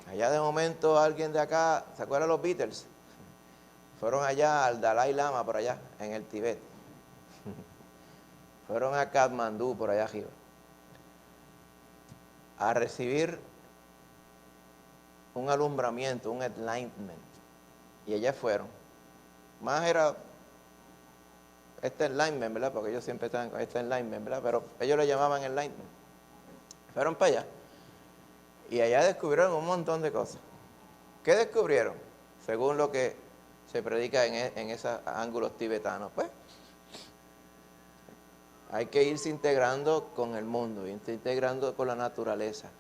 Allá de momento alguien de acá, ¿se acuerdan los Beatles? Fueron allá al Dalai Lama por allá, en el Tibet. Fueron a Katmandú por allá arriba. A recibir un alumbramiento, un enlightenment. Y allá fueron. Más era este enlightenment, ¿verdad? Porque ellos siempre estaban con este enlightenment, ¿verdad? Pero ellos lo llamaban enlightenment. Fueron para allá. Y allá descubrieron un montón de cosas. ¿Qué descubrieron? Según lo que se predica en esos ángulos tibetanos. Pues, hay que irse integrando con el mundo, irse integrando con la naturaleza,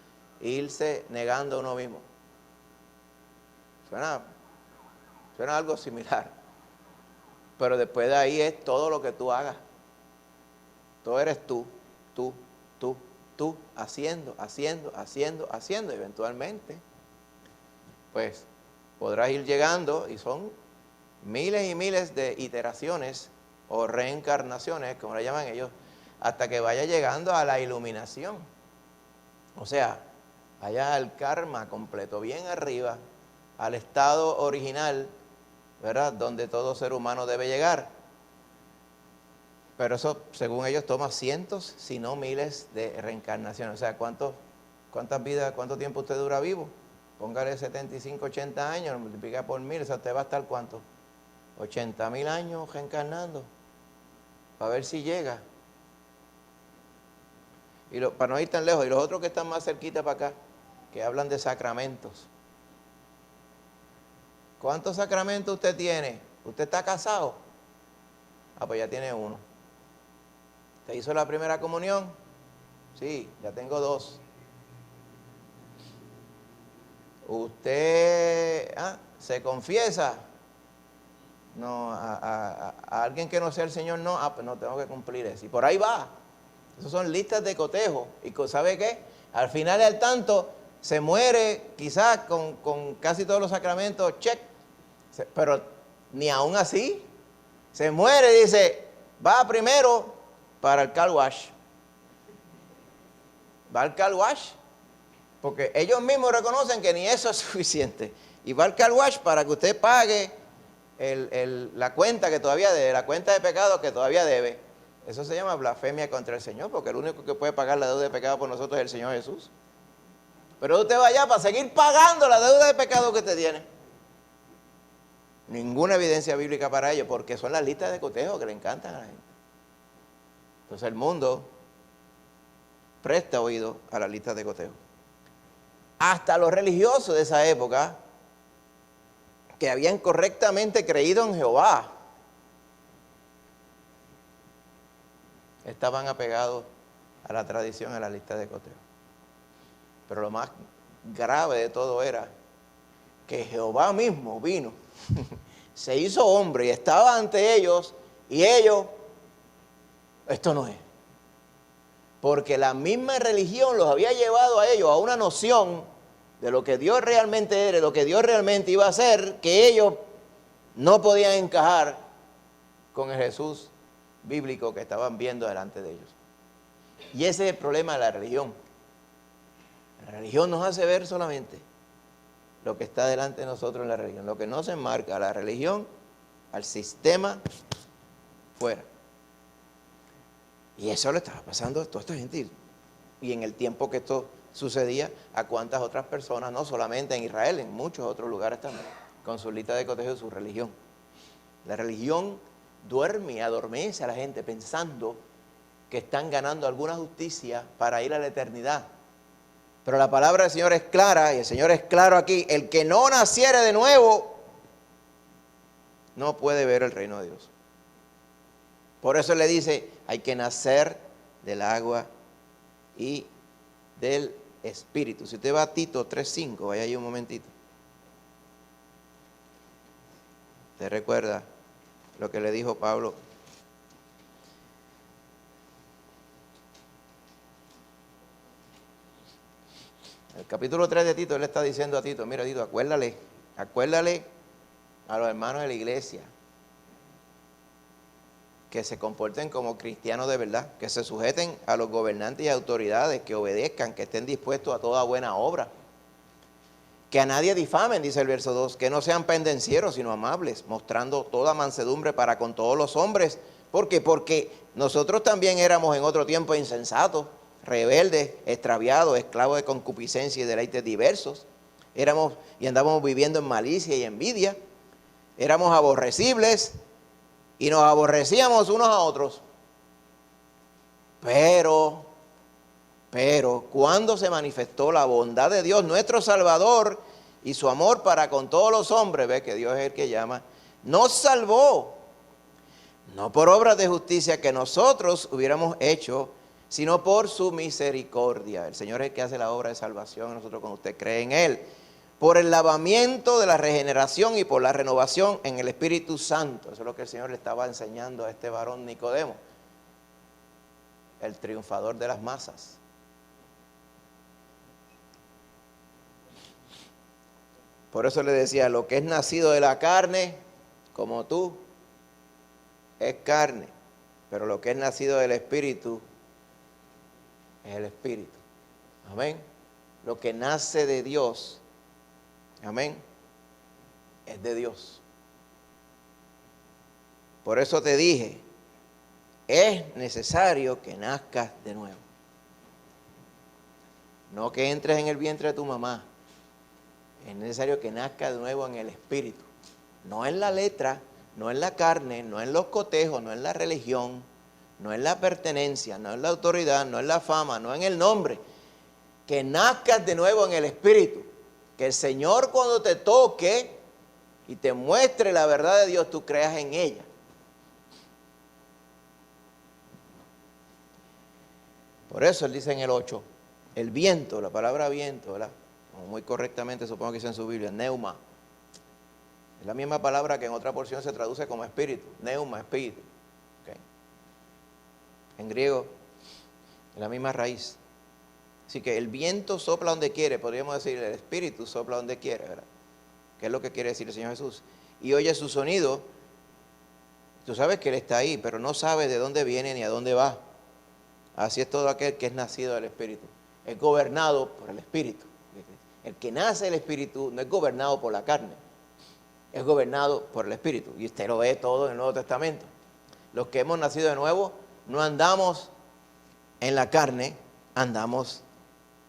irse negando a uno mismo. Suena algo similar. Pero después de ahí es todo lo que tú hagas. Todo eres tú, haciendo. Eventualmente, pues, podrás ir llegando, y son miles y miles de iteraciones o reencarnaciones, como le llaman ellos, hasta que vaya llegando a la iluminación. O sea, allá al karma completo, bien arriba, al estado original, ¿verdad? Donde todo ser humano debe llegar. Pero eso, según ellos, toma cientos, si no miles de reencarnaciones. O sea, ¿cuántas vidas, cuánto tiempo usted dura vivo? Póngale 75, 80 años, multiplica por 1000, o sea, usted va a estar ¿cuánto? 80,000 años reencarnando, para ver si llega. Y para no ir tan lejos, y los otros que están más cerquita para acá, que hablan de sacramentos. ¿Cuántos sacramentos usted tiene? ¿Usted está casado? Ah, pues ya tiene uno. ¿Te hizo la primera comunión? Sí, ya tengo 2. ¿Usted se confiesa? No, a alguien que no sea el Señor no, pues no tengo que cumplir eso. Y por ahí va. Esas son listas de cotejo. ¿Y sabe qué? Al final y al tanto se muere quizás con casi todos los sacramentos, check. Pero ni aún así se muere y dice, va primero para el car wash. Va al car wash. Porque ellos mismos reconocen que ni eso es suficiente. Y va al car wash para que usted pague la cuenta que todavía debe, la cuenta de pecado que todavía debe. Eso se llama blasfemia contra el Señor, porque el único que puede pagar la deuda de pecado por nosotros es el Señor Jesús. Pero usted va allá para seguir pagando la deuda de pecado que usted tiene. Ninguna evidencia bíblica para ello, porque son las listas de cotejo que le encantan a la gente. Entonces el mundo presta oído a las listas de cotejo. Hasta los religiosos de esa época, que habían correctamente creído en Jehová, estaban apegados a la tradición, a la lista de cotejo. Pero lo más grave de todo era que Jehová mismo vino, se hizo hombre y estaba ante ellos, y ellos, esto no es. Porque la misma religión los había llevado a ellos a una noción de lo que Dios realmente era, de lo que Dios realmente iba a hacer, que ellos no podían encajar con el Jesús bíblico que estaban viendo delante de ellos. Y ese es el problema de la religión. La religión nos hace ver solamente lo que está delante de nosotros en la religión, lo que no se enmarca a la religión, al sistema, fuera. Y eso le estaba pasando a toda esta gente. Y en el tiempo que esto sucedía a cuantas otras personas, no solamente en Israel, en muchos otros lugares también, con su lista de cotejo de su religión. La religión duerme y adormece a la gente pensando que están ganando alguna justicia para ir a la eternidad. Pero la palabra del Señor es clara, y el Señor es claro aquí: el que no naciere de nuevo no puede ver el reino de Dios. Por eso le dice, hay que nacer del agua y del Espíritu. Si usted va a Tito 3:5, vaya ahí un momentito. ¿Usted recuerda lo que le dijo Pablo? El capítulo 3 de Tito, él le está diciendo a Tito: mira, Tito, acuérdale a los hermanos de la iglesia que se comporten como cristianos de verdad, que se sujeten a los gobernantes y autoridades, que obedezcan, que estén dispuestos a toda buena obra, que a nadie difamen, dice el verso 2, que no sean pendencieros, sino amables, mostrando toda mansedumbre para con todos los hombres. ¿Por qué? Porque nosotros también éramos en otro tiempo insensatos, rebeldes, extraviados, esclavos de concupiscencia y deleites diversos. Éramos y andábamos viviendo en malicia y envidia. Éramos aborrecibles y nos aborrecíamos unos a otros. Pero, cuando se manifestó la bondad de Dios, nuestro Salvador, y su amor para con todos los hombres, ve que Dios es el que llama, nos salvó, no por obras de justicia que nosotros hubiéramos hecho, sino por su misericordia. El Señor es el que hace la obra de salvación, nosotros cuando usted cree en Él, por el lavamiento de la regeneración y por la renovación en el Espíritu Santo. Eso es lo que el Señor le estaba enseñando a este varón Nicodemo, el triunfador de las masas. Por eso le decía, lo que es nacido de la carne, como tú, es carne, pero lo que es nacido del Espíritu, es el Espíritu. Amén. Lo que nace de Dios, amén, es de Dios. Por eso te dije, es necesario que nazcas de nuevo. No que entres en el vientre de tu mamá. Es necesario que nazcas de nuevo en el Espíritu. No en la letra, no en la carne, no en los cotejos, no en la religión, no en la pertenencia, no en la autoridad, no en la fama, no en el nombre. Que nazcas de nuevo en el Espíritu. Que el Señor, cuando te toque y te muestre la verdad de Dios, tú creas en ella. Por eso él dice en el 8, el viento, la palabra viento, ¿verdad? Como muy correctamente supongo que dice en su Biblia, neuma. Es la misma palabra que en otra porción se traduce como espíritu, neuma, espíritu. ¿Okay? En griego, es la misma raíz. Así que el viento sopla donde quiere, podríamos decir, el espíritu sopla donde quiere, ¿verdad? ¿Qué es lo que quiere decir el Señor Jesús? Y oye su sonido, tú sabes que Él está ahí, pero no sabes de dónde viene ni a dónde va. Así es todo aquel que es nacido del Espíritu. Es gobernado por el Espíritu. El que nace del Espíritu no es gobernado por la carne, es gobernado por el Espíritu. Y usted lo ve todo en el Nuevo Testamento. Los que hemos nacido de nuevo no andamos en la carne, andamos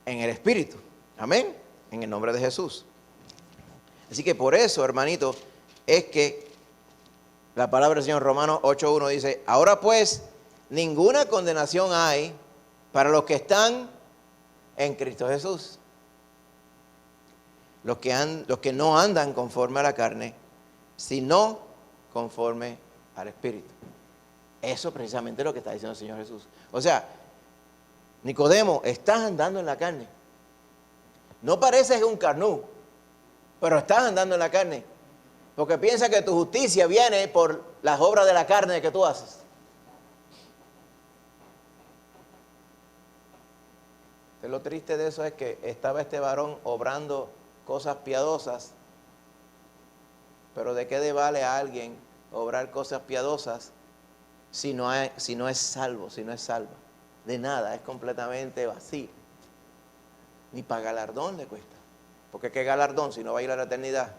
en el Espíritu. Amén. En el nombre de Jesús. Así que por eso, hermanito, es que la palabra del Señor Romanos 8:1 dice, ahora pues, ninguna condenación hay para los que están en Cristo Jesús. Los que no andan conforme a la carne, sino conforme al Espíritu. Eso precisamente es lo que está diciendo el Señor Jesús. O sea, Nicodemo, estás andando en la carne. No pareces un carnú, pero estás andando en la carne. Porque piensas que tu justicia viene por las obras de la carne que tú haces. Lo triste de eso es que estaba este varón obrando cosas piadosas, pero ¿de qué le vale a alguien obrar cosas piadosas si no es salvo, si no es salva? De nada, es completamente vacío. Ni para galardón le cuesta. Porque ¿qué galardón si no va a ir a la eternidad?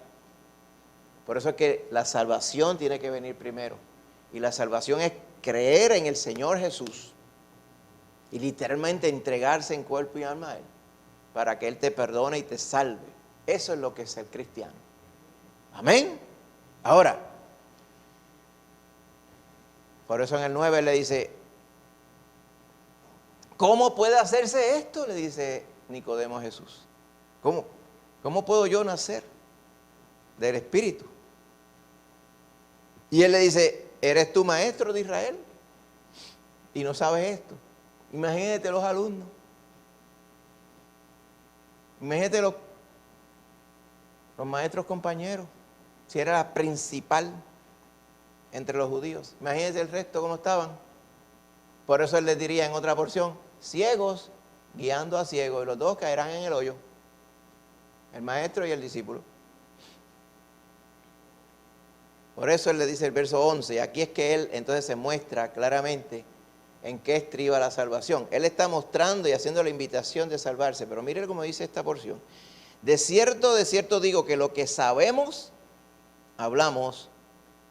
Por eso es que la salvación tiene que venir primero. Y la salvación es creer en el Señor Jesús y literalmente entregarse en cuerpo y alma a Él. para que Él te perdone y te salve. Eso es lo que es ser cristiano. Amén. Ahora, por eso en el 9 le dice, ¿cómo puede hacerse esto? Le dice Nicodemo a Jesús. ¿Cómo puedo yo nacer del Espíritu? Y él le dice, ¿eres tú maestro de Israel? Y no sabes esto. Imagínate los alumnos. Imagínate los maestros compañeros. Si era la principal entre los judíos. Imagínense el resto cómo estaban. Por eso él les diría en otra porción, ciegos guiando a ciegos, y los dos caerán en el hoyo. El maestro y el discípulo. Por eso él le dice el verso 11, y aquí es que él entonces se muestra claramente en qué estriba la salvación. Él está mostrando y haciendo la invitación de salvarse, pero mire cómo dice esta porción. De cierto digo que lo que sabemos, hablamos,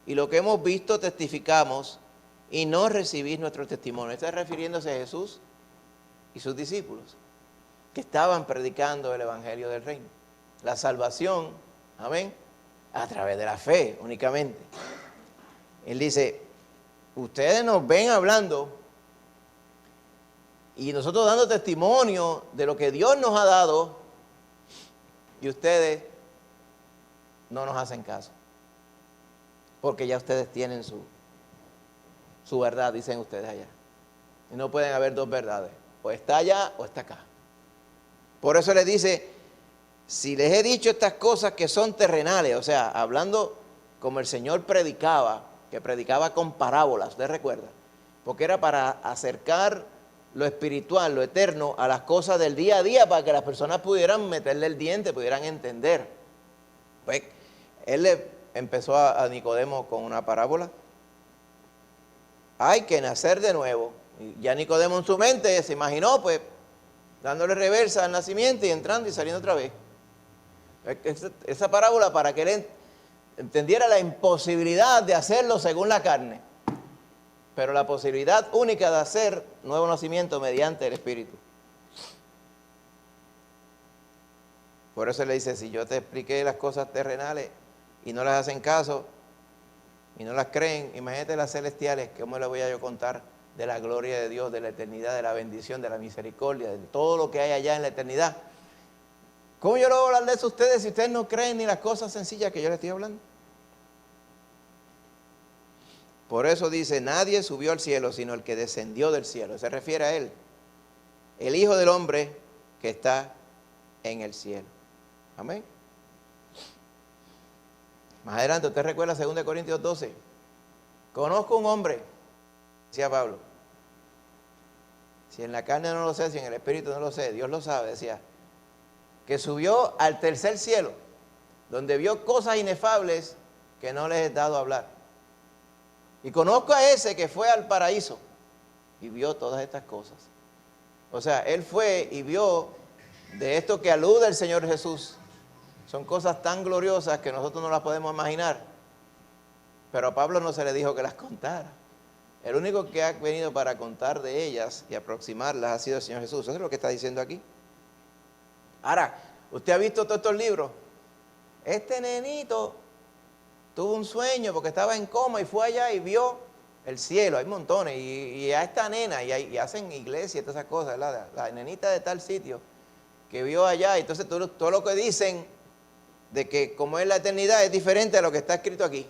y lo que hemos visto, testificamos, y no recibís nuestro testimonio. Está refiriéndose a Jesús y sus discípulos, que estaban predicando el evangelio del reino. La salvación, amén, a través de la fe únicamente. Él dice, ustedes nos ven hablando y nosotros dando testimonio de lo que Dios nos ha dado y ustedes no nos hacen caso. Porque ya ustedes tienen su verdad, dicen ustedes allá. Y no pueden haber dos verdades. O está allá o está acá. Por eso les dice, si les he dicho estas cosas que son terrenales, o sea, hablando como el Señor predicaba, que predicaba con parábolas, ¿usted recuerda? Porque era para acercar lo espiritual, lo eterno, a las cosas del día a día, para que las personas pudieran meterle el diente, pudieran entender. Pues, él le empezó a Nicodemo con una parábola. Hay que nacer de nuevo. Y ya Nicodemo en su mente se imaginó, pues, dándole reversa al nacimiento y entrando y saliendo otra vez. Esa parábola para que él entendiera la imposibilidad de hacerlo según la carne, pero la posibilidad única de hacer nuevo nacimiento mediante el Espíritu. Por eso le dice, si yo te expliqué las cosas terrenales y no las hacen caso y no las creen, imagínate las celestiales, ¿cómo les voy a yo contar de la gloria de Dios, de la eternidad, de la bendición, de la misericordia, de todo lo que hay allá en la eternidad? ¿Cómo yo le voy a hablar de eso a ustedes si ustedes no creen ni las cosas sencillas que yo les estoy hablando? Por eso dice, nadie subió al cielo sino el que descendió del cielo. Se refiere a él, el Hijo del Hombre que está en el cielo. Amén. Más adelante, usted recuerda 2 Corintios 12. Conozco un hombre, decía Pablo. Si en la carne no lo sé, si en el espíritu no lo sé, Dios lo sabe, decía. Que subió al tercer cielo, donde vio cosas inefables que no les he dado a hablar. Y conozco a ese que fue al paraíso y vio todas estas cosas. O sea, él fue y vio de esto que alude el Señor Jesús. Son cosas tan gloriosas que nosotros no las podemos imaginar. Pero a Pablo no se le dijo que las contara. El único que ha venido para contar de ellas y aproximarlas ha sido el Señor Jesús. Eso es lo que está diciendo aquí. Ahora, ¿usted ha visto todos estos libros? Este nenito tuvo un sueño porque estaba en coma y fue allá y vio el cielo. Hay montones. Y a esta nena, y hacen iglesia y todas esas cosas, ¿verdad? La nenita de tal sitio que vio allá. Entonces todo lo que dicen de que como es la eternidad es diferente a lo que está escrito aquí.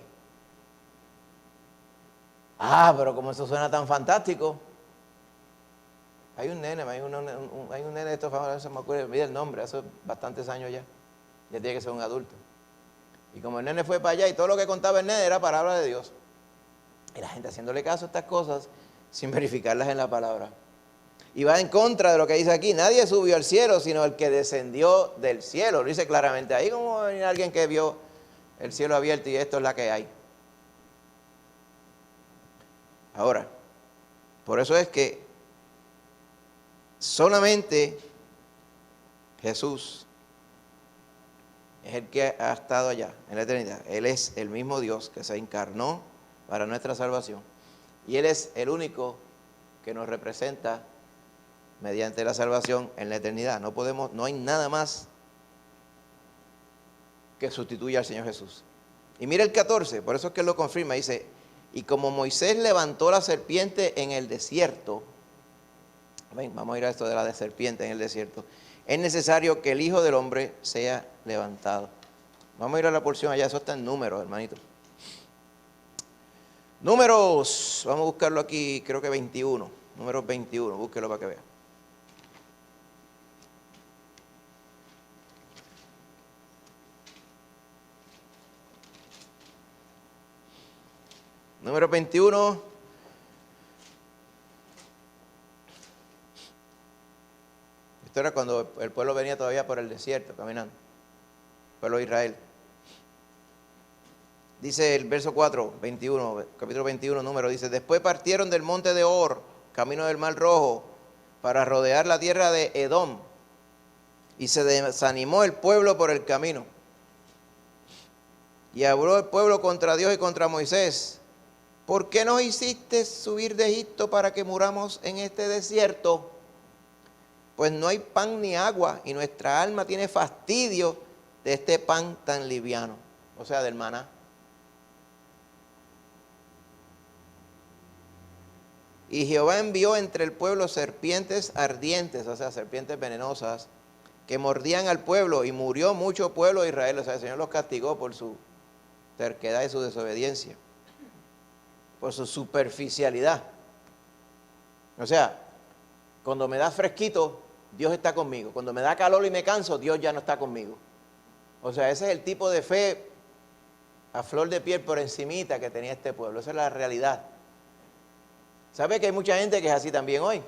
Ah, pero como eso suena tan fantástico. Hay un nene de estos famosos, se me acuerdo, mira el nombre, hace bastantes años ya. Ya tiene que ser un adulto. Y como el nene fue para allá y todo lo que contaba el nene era palabra de Dios. Y la gente haciéndole caso a estas cosas sin verificarlas en la palabra. Y va en contra de lo que dice aquí. Nadie subió al cielo, sino el que descendió del cielo. Lo dice claramente ahí, como alguien que vio el cielo abierto y esto es la que hay. Ahora, por eso es que solamente Jesús es el que ha estado allá en la eternidad. Él es el mismo Dios que se encarnó para nuestra salvación. Y Él es el único que nos representa mediante la salvación en la eternidad. No hay nada más que sustituya al Señor Jesús. Y mira el 14, por eso es que él lo confirma, dice, y como Moisés levantó la serpiente en el desierto, vamos a ir a esto de la serpiente en el desierto, es necesario que el Hijo del Hombre sea levantado. Vamos a ir a la porción allá, eso está en Números, hermanito. Números, vamos a buscarlo aquí, creo que 21, Números 21, búsquelo para que vea. Número 21. Esto era cuando el pueblo venía todavía por el desierto, caminando. El pueblo de Israel. Dice el verso 4, 21, capítulo 21, número, dice, después partieron del monte de Or, camino del Mar Rojo, para rodear la tierra de Edom. Y se desanimó el pueblo por el camino. Y habló el pueblo contra Dios y contra Moisés. ¿Por qué nos hiciste subir de Egipto para que muramos en este desierto? Pues no hay pan ni agua y nuestra alma tiene fastidio de este pan tan liviano, o sea, del maná. Y Jehová envió entre el pueblo serpientes ardientes, o sea, serpientes venenosas, que mordían al pueblo y murió mucho pueblo de Israel. O sea, el Señor los castigó por su terquedad y su desobediencia, por su superficialidad. O sea, cuando me da fresquito, Dios está conmigo. Cuando me da calor y me canso, Dios ya no está conmigo. O sea, ese es el tipo de fe a flor de piel por encimita que tenía este pueblo. Esa es la realidad. ¿Sabe que hay mucha gente que es así también hoy?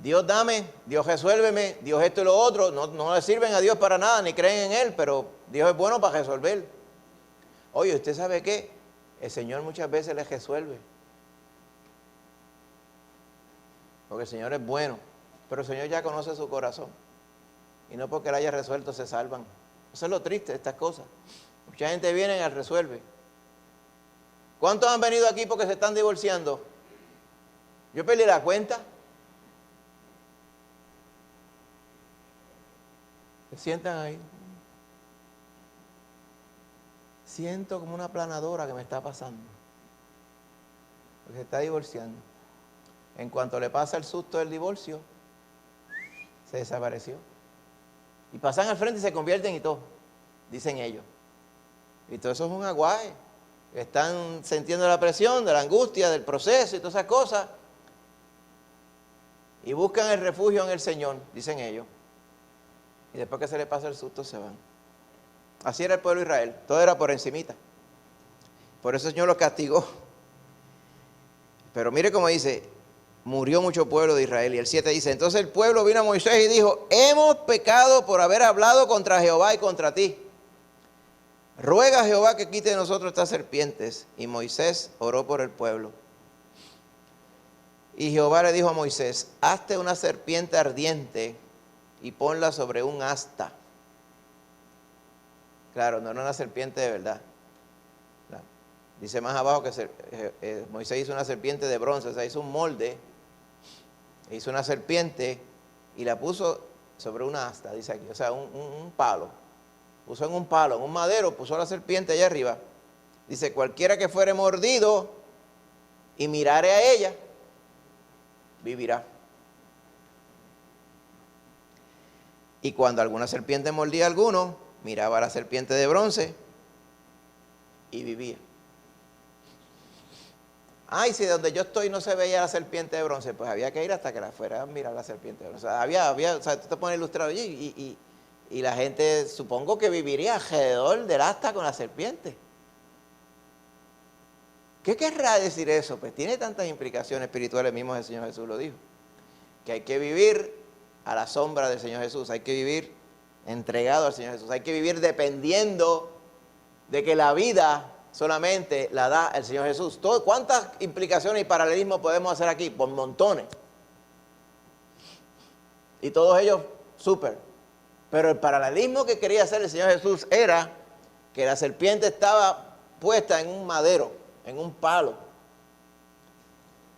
Dios dame, Dios resuélveme, Dios esto y lo otro. No le sirven a Dios para nada, ni creen en Él, pero Dios es bueno para resolver. Oye, ¿usted sabe qué? El Señor muchas veces les resuelve. Porque el Señor es bueno, pero el Señor ya conoce su corazón. Y no porque Él haya resuelto se salvan. Eso es lo triste de estas cosas. Mucha gente viene y Él resuelve. ¿Cuántos han venido aquí porque se están divorciando? Yo perdí la cuenta. Se sientan ahí. Siento como una planadora que me está pasando. Porque se está divorciando. En cuanto le pasa el susto del divorcio, se desapareció. Y pasan al frente y se convierten y todo, dicen ellos. Y todo eso es un aguaje. Están sintiendo la presión de la angustia, del proceso y todas esas cosas. Y buscan el refugio en el Señor, dicen ellos. Y después que se les pasa el susto, se van. Así era el pueblo de Israel. Todo era por encimita. Por eso el Señor los castigó. Pero mire cómo dice, murió mucho pueblo de Israel. Y el 7 dice, entonces el pueblo vino a Moisés y dijo, hemos pecado por haber hablado contra Jehová y contra ti. Ruega a Jehová que quite de nosotros estas serpientes. Y Moisés oró por el pueblo. Y Jehová le dijo a Moisés, hazte una serpiente ardiente y ponla sobre un asta. Claro, no era una serpiente de verdad. Dice más abajo que Moisés hizo una serpiente de bronce, o sea, hizo un molde, hizo una serpiente y la puso sobre una asta, dice aquí, o sea, un palo. Puso en un palo, en un madero, puso la serpiente allá arriba. Dice, cualquiera que fuere mordido y mirare a ella, vivirá. Y cuando alguna serpiente mordía a alguno, miraba a la serpiente de bronce y vivía. Ay, si donde yo estoy no se veía la serpiente de bronce, pues había que ir hasta que la fuera a mirar la serpiente de bronce. O sea, o sea, tú te pones ilustrado allí y la gente, supongo que viviría alrededor del asta con la serpiente. ¿Qué querrá decir eso? Pues tiene tantas implicaciones espirituales, mismo el Señor Jesús lo dijo, que hay que vivir a la sombra del Señor Jesús, hay que vivir entregado al Señor Jesús, hay que vivir dependiendo de que la vida solamente la da el Señor Jesús. ¿Cuántas implicaciones y paralelismos podemos hacer aquí? Por montones. Y todos ellos súper. Pero el paralelismo que quería hacer el Señor Jesús era que la serpiente estaba puesta en un madero, en un palo.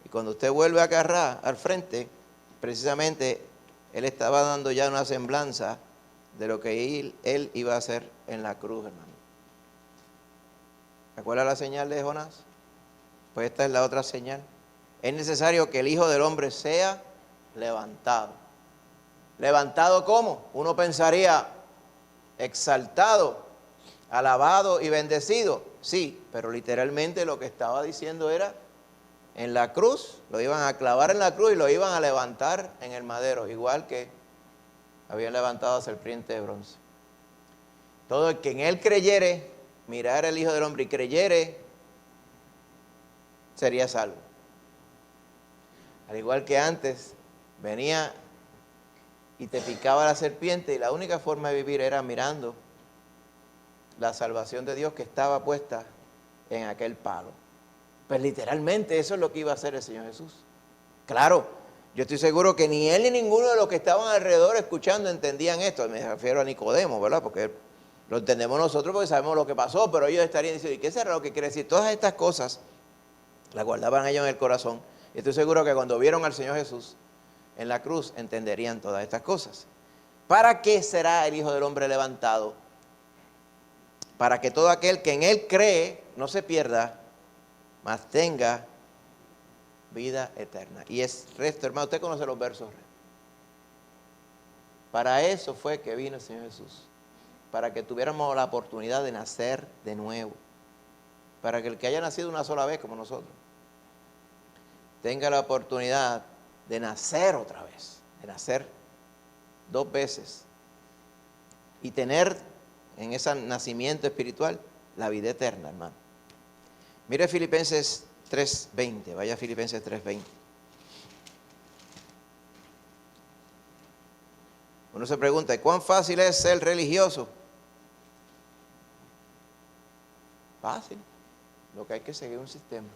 Y cuando usted vuelve a agarrar al frente, precisamente Él estaba dando ya una semblanza de lo que él iba a hacer en la cruz, hermano. ¿Se acuerda la señal de Jonás? Pues esta es la otra señal. Es necesario que el Hijo del Hombre sea levantado. ¿Levantado cómo? Uno pensaría exaltado, alabado y bendecido. Sí, pero literalmente lo que estaba diciendo era en la cruz, lo iban a clavar en la cruz y lo iban a levantar en el madero, igual que habían levantado a serpiente de bronce. Todo el que en él creyere, mirar al Hijo del Hombre y creyere, sería salvo. Al igual que antes, venía y te picaba la serpiente y la única forma de vivir era mirando la salvación de Dios que estaba puesta en aquel palo. Pues literalmente eso es lo que iba a hacer el Señor Jesús. Claro, yo estoy seguro que ni él ni ninguno de los que estaban alrededor escuchando entendían esto. Me refiero a Nicodemo, ¿verdad? Porque lo entendemos nosotros porque sabemos lo que pasó, pero ellos estarían diciendo, ¿y qué será lo que quiere decir? Todas estas cosas las guardaban ellos en el corazón. Y estoy seguro que cuando vieron al Señor Jesús en la cruz, entenderían todas estas cosas. ¿Para qué será el Hijo del Hombre levantado? Para que todo aquel que en Él cree no se pierda, mas tenga vida eterna. Y es resto, hermano, usted conoce los versos. Para eso fue que vino el Señor Jesús. Para que tuviéramos la oportunidad de nacer de nuevo. Para que el que haya nacido una sola vez como nosotros, tenga la oportunidad de nacer otra vez. De nacer 2 veces. Y tener en ese nacimiento espiritual la vida eterna, hermano. Mire Filipenses 3:20, vaya a Filipenses 3:20. Uno se pregunta, ¿cuán fácil es ser religioso? Fácil, lo que hay que seguir un sistema.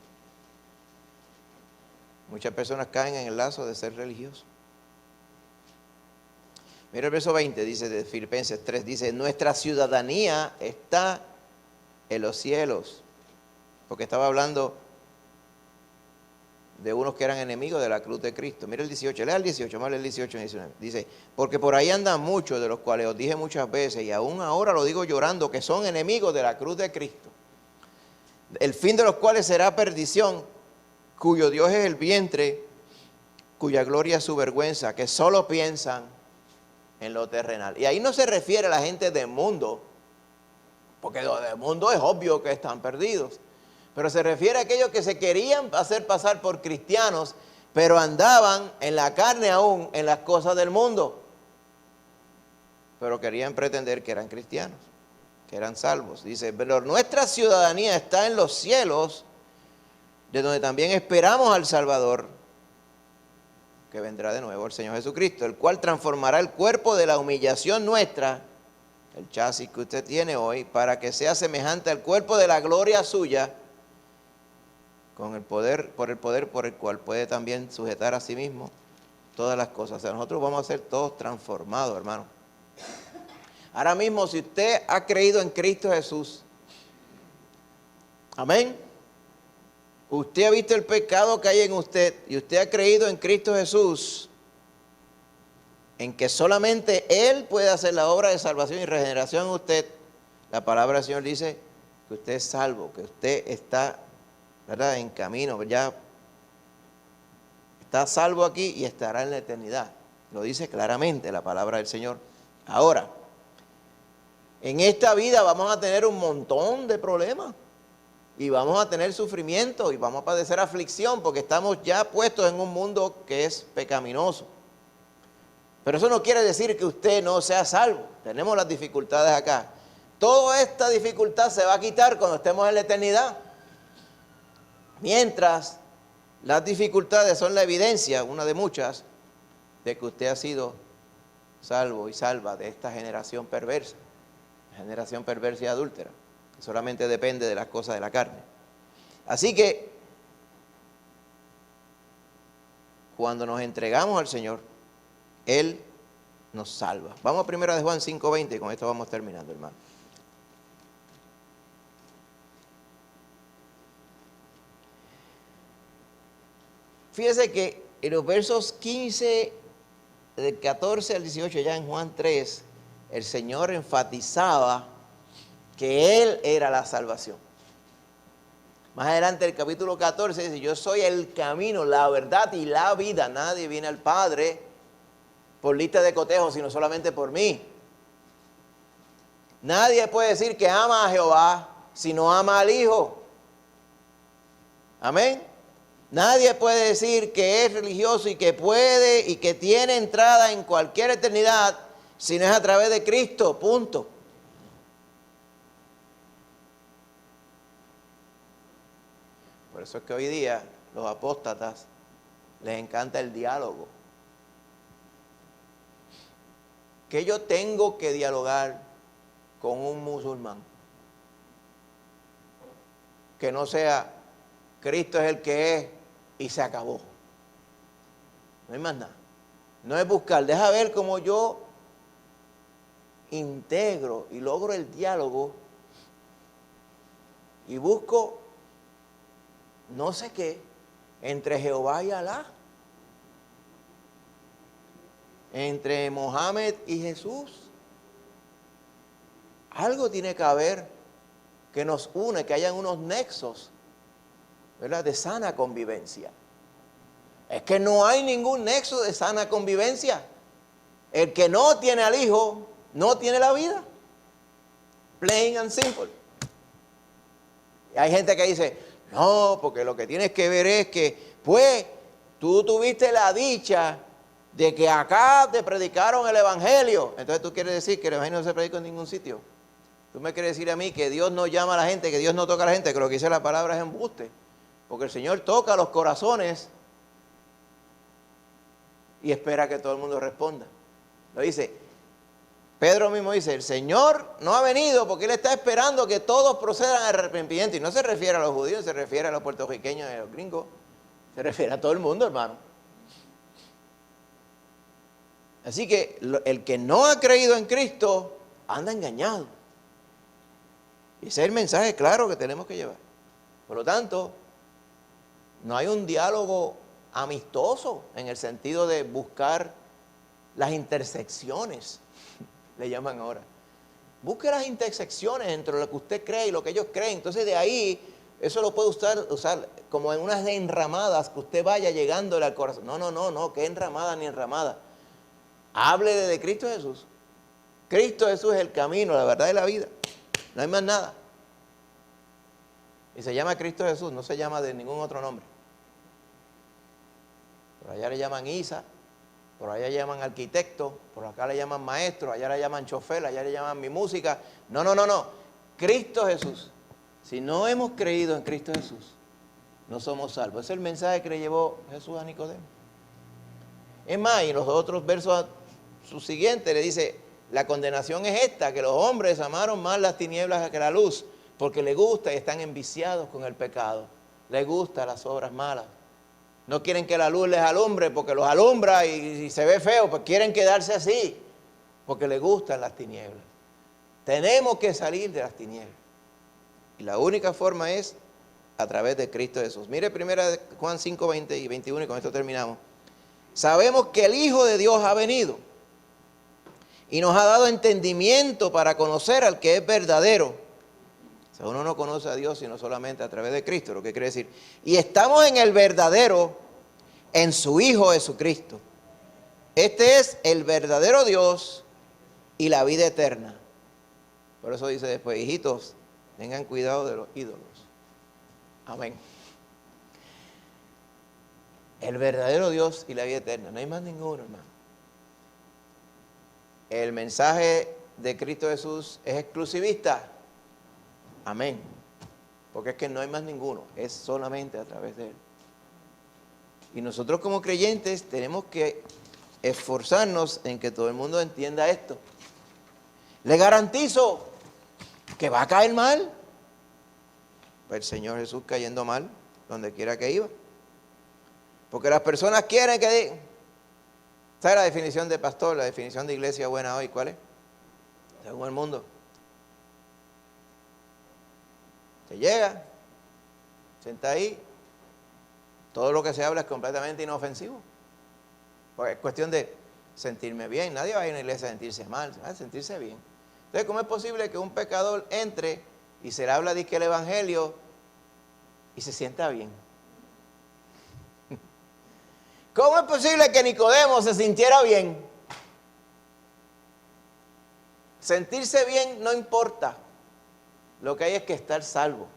Muchas personas caen en el lazo de ser religioso. Mira el verso 20, dice de Filipenses 3, dice, nuestra ciudadanía está en los cielos. Porque estaba hablando de unos que eran enemigos de la cruz de Cristo. Mira el 18, lea el 18, más el 18 y 19. Dice, porque por ahí andan muchos, de los cuales os dije muchas veces, y aún ahora lo digo llorando, que son enemigos de la cruz de Cristo. El fin de los cuales será perdición, cuyo Dios es el vientre, cuya gloria es su vergüenza, que solo piensan en lo terrenal. Y ahí no se refiere a la gente del mundo, porque lo del mundo es obvio que están perdidos. Pero se refiere a aquellos que se querían hacer pasar por cristianos, pero andaban en la carne aún, en las cosas del mundo. Pero querían pretender que eran cristianos, que eran salvos. Dice, pero nuestra ciudadanía está en los cielos, de donde también esperamos al Salvador, que vendrá de nuevo, el Señor Jesucristo, el cual transformará el cuerpo de la humillación nuestra, el chasis que usted tiene hoy, para que sea semejante al cuerpo de la gloria suya, con el poder por el cual puede también sujetar a sí mismo todas las cosas. O sea, nosotros vamos a ser todos transformados, hermano. Ahora mismo, si usted ha creído en Cristo Jesús, amén, usted ha visto el pecado que hay en usted y usted ha creído en Cristo Jesús, en que solamente Él puede hacer la obra de salvación y regeneración en usted, la palabra del Señor dice que usted es salvo, que usted está, ¿verdad?, en camino, ya está salvo aquí y estará en la eternidad. Lo dice claramente la palabra del Señor. Ahora, en esta vida vamos a tener un montón de problemas y vamos a tener sufrimiento y vamos a padecer aflicción porque estamos ya puestos en un mundo que es pecaminoso. Pero eso no quiere decir que usted no sea salvo. Tenemos las dificultades acá. Toda esta dificultad se va a quitar cuando estemos en la eternidad. Mientras las dificultades son la evidencia, una de muchas, de que usted ha sido salvo y salva de esta generación perversa y adúltera, que solamente depende de las cosas de la carne. Así que, cuando nos entregamos al Señor, Él nos salva. Vamos a 1 de Juan 5:20 y con esto vamos terminando, hermano. Fíjese que En los versos 15, del 14 al 18, ya en Juan 3, el Señor enfatizaba que Él era la salvación. Más adelante, el capítulo 14 dice, yo soy el camino, la verdad y la vida. Nadie viene al Padre por lista de cotejo, sino solamente por mí. Nadie puede decir que ama a Jehová si no ama al Hijo. Amén. Nadie puede decir que es religioso y que puede y que tiene entrada en cualquier eternidad si no es a través de Cristo. Punto. Por eso es que hoy día los apóstatas les encanta el diálogo. ¿Qué yo tengo que dialogar con un musulmán? Que no sea Cristo es el que es y se acabó. No hay más nada. No es buscar, deja ver cómo yo integro y logro el diálogo y busco no sé qué entre Jehová y Alá, entre Mohammed y Jesús. Algo tiene que haber que nos une, que hayan unos nexos, ¿verdad?, de sana convivencia. Es que no hay ningún nexo de sana convivencia. El que no tiene al Hijo no tiene la vida. Plain and simple. Y hay gente que dice, no, porque lo que tienes que ver es que, pues, tú tuviste la dicha de que acá te predicaron el Evangelio. Entonces tú quieres decir que el Evangelio no se predica en ningún sitio. Tú me quieres decir a mí que Dios no llama a la gente, que Dios no toca a la gente, que lo que dice la palabra es embuste. Porque el Señor toca los corazones y espera que todo el mundo responda. Lo dice, Pedro mismo dice, el Señor no ha venido porque Él está esperando que todos procedan al arrepentimiento. Y no se refiere a los judíos, se refiere a los puertorriqueños y a los gringos. Se refiere a todo el mundo, hermano. Así que el que no ha creído en Cristo anda engañado. Y ese es el mensaje claro que tenemos que llevar. Por lo tanto, no hay un diálogo amistoso en el sentido de buscar las intersecciones, le llaman ahora. Busque las intersecciones entre lo que usted cree y lo que ellos creen. Entonces de ahí, eso lo puede usar como en unas enramadas que usted vaya llegándole al corazón. No, que enramada ni enramada. Hable de Cristo Jesús. Cristo Jesús es el camino, la verdad y la vida. No hay más nada. Y se llama Cristo Jesús, no se llama de ningún otro nombre. Por allá le llaman Isa, por allá le llaman arquitecto, por acá le llaman maestro, allá le llaman chofer, allá le llaman mi música. No. Cristo Jesús. Si no hemos creído en Cristo Jesús, no somos salvos. Ese es el mensaje que le llevó Jesús a Nicodemo. Es más, y en los otros versos subsiguientes le dice, la condenación es esta, que los hombres amaron más las tinieblas que la luz, porque les gusta y están enviciados con el pecado. Les gustan las obras malas. No quieren que la luz les alumbre porque los alumbra y se ve feo, pues quieren quedarse así, porque les gustan las tinieblas. Tenemos que salir de las tinieblas. Y la única forma es a través de Cristo Jesús. Mire 1 Juan 5, 20 y 21, y con esto terminamos. Sabemos que el Hijo de Dios ha venido y nos ha dado entendimiento para conocer al que es verdadero. O sea, uno no conoce a Dios sino solamente a través de Cristo, lo que quiere decir. Y estamos en el verdadero, en su Hijo Jesucristo. Este es el verdadero Dios y la vida eterna. Por eso dice después, hijitos, tengan cuidado de los ídolos. Amén. El verdadero Dios y la vida eterna. No hay más ninguno, hermano. El mensaje de Cristo Jesús es exclusivista. Amén. Porque es que no hay más ninguno. Es solamente a través de Él. Y nosotros como creyentes tenemos que esforzarnos en que todo el mundo entienda esto. Le garantizo que va a caer mal. Pues el Señor Jesús cayendo mal donde quiera que iba. Porque las personas quieren que digan. ¿Sabe la definición de pastor, la definición de iglesia buena hoy? ¿Cuál es? Según el mundo. Se llega, sienta ahí, todo lo que se habla es completamente inofensivo. Porque es cuestión de sentirme bien. Nadie va a ir a una iglesia a sentirse mal, va a sentirse bien. Entonces, ¿cómo es posible que un pecador entre y se le habla de que el evangelio y se sienta bien? ¿Cómo es posible que Nicodemo se sintiera bien? Sentirse bien no importa. Lo que hay es que estar salvo.